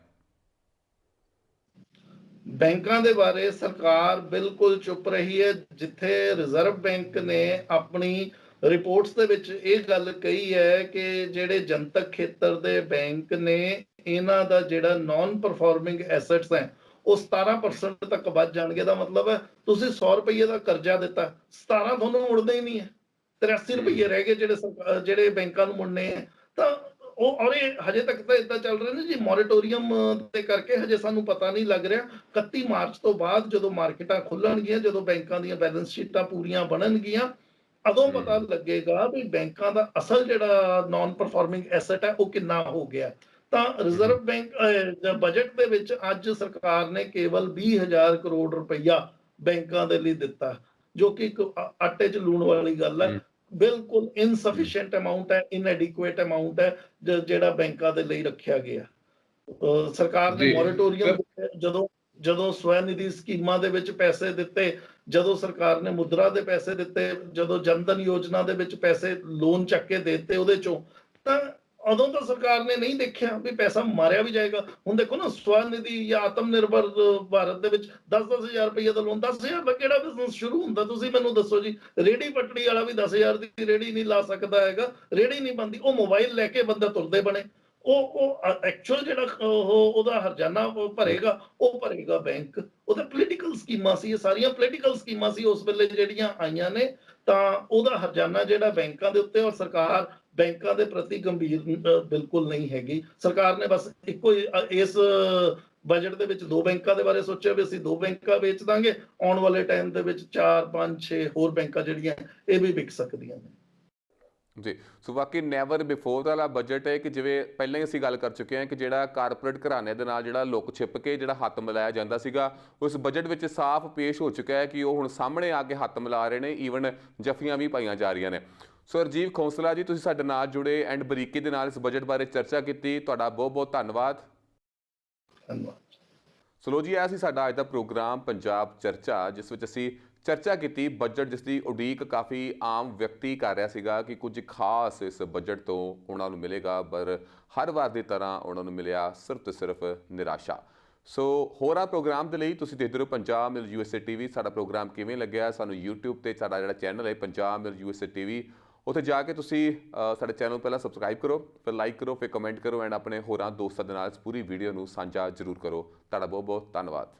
ਬੈਂਕਾਂ ਦੇ ਬਾਰੇ ਸਰਕਾਰ ਬਿਲਕੁਲ ਚੁੱਪ ਰਹੀ ਹੈ। ਜਿੱਥੇ ਰਿਜ਼ਰਵ ਬੈਂਕ ਨੇ ਆਪਣੀ ਰਿਪੋਰਟਸ ਦੇ ਵਿੱਚ ਇਹ ਗੱਲ ਕਹੀ ਹੈ ਕਿ ਜਿਹੜੇ ਜਨਤਕ ਖੇਤਰ ਦੇ ਬੈਂਕ ਨੇ, ਇਹਨਾਂ ਦਾ ਜਿਹੜਾ ਨਾਨ ਪਰਫਾਰਮਿੰਗ ਐਸੈਟਸ ਹੈ ਉਹ 17% ਤੱਕ ਵੱਧ ਜਾਣਗੇ। ਦਾ ਮਤਲਬ ਹੈ ਤੁਸੀਂ 100 ਰੁਪਏ ਦਾ ਕਰਜ਼ਾ ਦਿੱਤਾ, 17 ਤੁਹਾਨੂੰ ਮੁੜਦੇ ਹੀ ਨਹੀਂ ਹੈ, 83 ਰੁਪਏ ਰਹਿ ਗਏ ਜਿਹੜੇ ਬੈਂਕਾਂ ਨੂੰ ਮੁੜਨੇ ਹੈ। ਤਾਂ ਉਹ ਔਰ ਇਹ ਹਜੇ ਤੱਕ ਤਾਂ ਇਦਾਂ ਚੱਲ ਰਿਹਾ ਨਾ ਜੀ, ਮੋਰੇਟੋਰੀਅਮ ਦੇ ਕਰਕੇ ਹਜੇ ਸਾਨੂੰ ਪਤਾ ਨਹੀਂ ਲੱਗ ਰਿਹਾ। 31 ਮਾਰਚ ਤੋਂ ਬਾਅਦ ਜਦੋਂ ਮਾਰਕੀਟਾਂ ਖੁੱਲਣਗੀਆਂ, ਜਦੋਂ ਬੈਂਕਾਂ ਦੀਆਂ ਬੈਲੈਂਸ ਸ਼ੀਟਾਂ ਪੂਰੀਆਂ ਬਣਨਗੀਆਂ, ਉਦੋਂ ਪਤਾ ਲੱਗੇਗਾ ਵੀ ਬੈਂਕਾਂ ਦਾ ਅਸਲ ਜਿਹੜਾ ਨਾਨ ਪਰਫਾਰਮਿੰਗ ਐਸੈਟ ਹੈ ਉਹ ਕਿੰਨਾ ਹੋ ਗਿਆ। ਤਾਂ ਰਿਜ਼ਰਵ ਬੈਂਕ ਬਜਟ ਦੇ ਵਿੱਚ ਅੱਜ ਸਰਕਾਰ ਨੇ ਕੇਵਲ 20,000 ਕਰੋੜ ਰੁਪਈਆ ਬੈਂਕਾਂ ਦੇ ਲਈ ਦਿੱਤਾ, ਜੋ ਕਿ ਇੱਕ ਆਟੇ 'ਚ ਲੂਣ ਵਾਲੀ ਗੱਲ ਹੈ। ਬਿਲਕੁਲ ਇਨਸਫੀਸ਼ੀਐਂਟ ਅਮਾਉਂਟ ਹੈ, ਇਨਐਡਿਕੁਏਟ ਅਮਾਉਂਟ ਹੈ ਜਿਹੜਾ ਬੈਂਕਾਂ ਦੇ ਲਈ ਰੱਖਿਆ ਗਿਆ। ਸਰਕਾਰ ਨੇ ਮੋਰੇਟੋਰੀਅਮ ਜਦੋਂ ਸਵੈ ਨਿਧੀ ਸਕੀਮਾਂ ਦੇ ਵਿੱਚ ਪੈਸੇ ਦਿੱਤੇ, ਜਦੋਂ ਸਰਕਾਰ ਨੇ ਮੁਦਰਾ ਦੇ ਪੈਸੇ ਦਿੱਤੇ, ਜਦੋਂ ਜਨਧਨ ਯੋਜਨਾ ਦੇ ਵਿੱਚ ਪੈਸੇ ਲੋਨ ਚੱਕ ਕੇ ਦੇ ਦਿੱਤੇ ਉਹਦੇ ਚੋਂ, ਤਾਂ ਉਦੋਂ ਤਾਂ ਸਰਕਾਰ ਨੇ ਨਹੀਂ ਦੇਖਿਆ ਵੀ ਪੈਸਾ ਮਾਰਿਆ ਵੀ ਜਾਏਗਾ। ਹੁਣ ਦੇਖੋ ਨਾ, ਸਵੈ ਨਿਧੀ ਜਾਂ ਆਤਮ ਨਿਰਭਰ ਭਾਰਤ ਦੇ ਵਿੱਚ 10,000 ਰੁਪਏ ਦਾ ਲੋਨ, 10,000 ਦਾ ਕਿਹੜਾ ਬਿਜ਼ਨਸ ਸ਼ੁਰੂ ਹੁੰਦਾ? ਤੁਸੀਂ ਮੈਨੂੰ ਦੱਸੋ ਜੀ। ਰੇੜੀ ਪਟੜੀ ਵਾਲਾ ਵੀ 10,000 ਦੀ ਰੇੜੀ ਨਹੀਂ ਲਾ ਸਕਦਾ ਹੈਗਾ, ਰੇੜੀ ਨਹੀਂ ਬਣਦੀ। ਉਹ ਮੋਬਾਈਲ ਲੈ ਕੇ ਬੰਦਾ ਤੁਰਦੇ ਬਣੇ। ਉਹ ਐਕਚੁਅਲ ਜਿਹੜਾ ਉਹਦਾ ਹਰਜਾਨਾ ਉਹ ਭਰੇਗਾ ਬੈਂਕ। ਉਹਦਾ ਪੋਲੀਟੀਕਲ ਸਕੀਮਾਂ ਸੀ, ਇਹ ਸਾਰੀਆਂ ਪੋਲੀਟੀਕਲ ਸਕੀਮਾਂ ਸੀ ਉਸ ਵੇਲੇ ਜਿਹੜੀਆਂ ਆਈਆਂ ਨੇ। ਤਾਂ ਉਹਦਾ ਹਰਜਾਨਾ ਜਿਹੜਾ ਬੈਂਕਾਂ ਦੇ ਉੱਤੇ, ਔਰ ਸਰਕਾਰ ਬੈਂਕਾਂ ਦੇ ਪ੍ਰਤੀ ਗੰਭੀਰ ਬਿਲਕੁਲ ਨਹੀਂ ਹੈਗੀ। ਸਰਕਾਰ ਨੇ ਬਸ ਇੱਕੋ ਇਸ ਬਜਟ ਦੇ ਵਿੱਚ 2 ਬੈਂਕਾਂ ਦੇ ਬਾਰੇ ਸੋਚਿਆ ਵੀ ਅਸੀਂ 2 ਬੈਂਕਾਂ ਵੇਚ ਦਾਂਗੇ, ਆਉਣ ਵਾਲੇ ਟਾਈਮ ਦੇ ਵਿੱਚ 4, 5, 6 ਹੋਰ ਬੈਂਕਾਂ ਜਿਹੜੀਆਂ ਇਹ ਵੀ ਵਿਕ ਸਕਦੀਆਂ ਨੇ। ਜੀ, ਸੋ ਵਾਕਈ ਨੈਵਰ ਬਿਫੋਰ ਵਾਲਾ ਬਜਟ ਹੈ ਕਿ ਜਿਵੇਂ ਪਹਿਲਾਂ ਹੀ ਅਸੀਂ ਗੱਲ ਕਰ ਚੁੱਕੇ ਹਾਂ ਕਿ ਜਿਹੜਾ ਕਾਰਪੋਰੇਟ ਘਰਾਣੇ ਦੇ ਨਾਲ ਜਿਹੜਾ ਲੁੱਕ ਛਿਪ ਕੇ ਜਿਹੜਾ ਹੱਥ ਮਿਲਾਇਆ ਜਾਂਦਾ ਸੀਗਾ, ਉਸ ਬਜਟ ਵਿੱਚ ਸਾਫ਼ ਪੇਸ਼ ਹੋ ਚੁੱਕਾ ਹੈ ਕਿ ਉਹ ਹੁਣ ਸਾਹਮਣੇ ਆ ਕੇ ਹੱਥ ਮਿਲਾ ਰਹੇ ਨੇ, ਈਵਨ ਜੱਫੀਆਂ ਵੀ ਪਾਈਆਂ ਜਾ ਰਹੀਆਂ ਨੇ। ਸੋ ਰਾਜੀਵ ਖੋਸਲਾ ਜੀ, ਤੁਸੀਂ ਸਾਡੇ ਨਾਲ ਜੁੜੇ ਐਂਡ ਬਰੀਕੀ ਦੇ ਨਾਲ ਇਸ ਬਜਟ ਬਾਰੇ ਚਰਚਾ ਕੀਤੀ, ਤੁਹਾਡਾ ਬਹੁਤ ਬਹੁਤ ਧੰਨਵਾਦ। ਸੋ ਲੋ ਜੀ, ਇਹ ਸੀ ਸਾਡਾ ਅੱਜ ਦਾ ਪ੍ਰੋਗਰਾਮ ਪੰਜਾਬ ਚਰਚਾ, ਜਿਸ ਵਿੱਚ ਅਸੀਂ ਚਰਚਾ ਕੀਤੀ ਬਜਟ, ਜਿਸ ਦੀ ਉਡੀਕ ਕਾਫੀ ਆਮ ਵਿਅਕਤੀ ਕਰ ਰਿਹਾ ਸੀਗਾ ਕਿ ਕੁਝ ਖਾਸ ਇਸ ਬਜਟ ਤੋਂ ਉਹਨਾਂ ਨੂੰ ਮਿਲੇਗਾ, ਪਰ ਹਰ ਵਾਰ ਦੀ ਤਰ੍ਹਾਂ ਉਹਨਾਂ ਨੂੰ ਮਿਲਿਆ ਸਿਰਫ ਤੇ ਸਿਰਫ ਨਿਰਾਸ਼ਾ। ਸੋ ਹੋਰਾਂ ਪ੍ਰੋਗਰਾਮ ਦੇ ਲਈ ਤੁਸੀਂ ਦੇਖਦੇ ਰਹੋ ਪੰਜਾਬ ਮਿਲ USA TV। ਸਾਡਾ ਪ੍ਰੋਗਰਾਮ ਕਿਵੇਂ ਲੱਗਿਆ ਸਾਨੂੰ YouTube ਤੇ ਸਾਡਾ ਜਿਹੜਾ ਚੈਨਲ ਹੈ ਪੰਜਾਬ ਮਿਲ USA TV, ਉੱਥੇ ਜਾ ਕੇ ਤੁਸੀਂ ਸਾਡੇ ਚੈਨਲ ਨੂੰ ਪਹਿਲਾਂ ਸਬਸਕ੍ਰਾਈਬ ਕਰੋ, ਫਿਰ ਲਾਈਕ ਕਰੋ, ਫਿਰ ਕਮੈਂਟ ਕਰੋ ਐਂਡ ਆਪਣੇ ਹੋਰਾਂ ਦੋਸਤਾਂ ਦੇ ਨਾਲ ਇਸ ਪੂਰੀ ਵੀਡੀਓ ਨੂੰ ਸਾਂਝਾ ਜ਼ਰੂਰ ਕਰੋ। ਤੁਹਾਡਾ ਬਹੁਤ ਬਹੁਤ ਧੰਨਵਾਦ।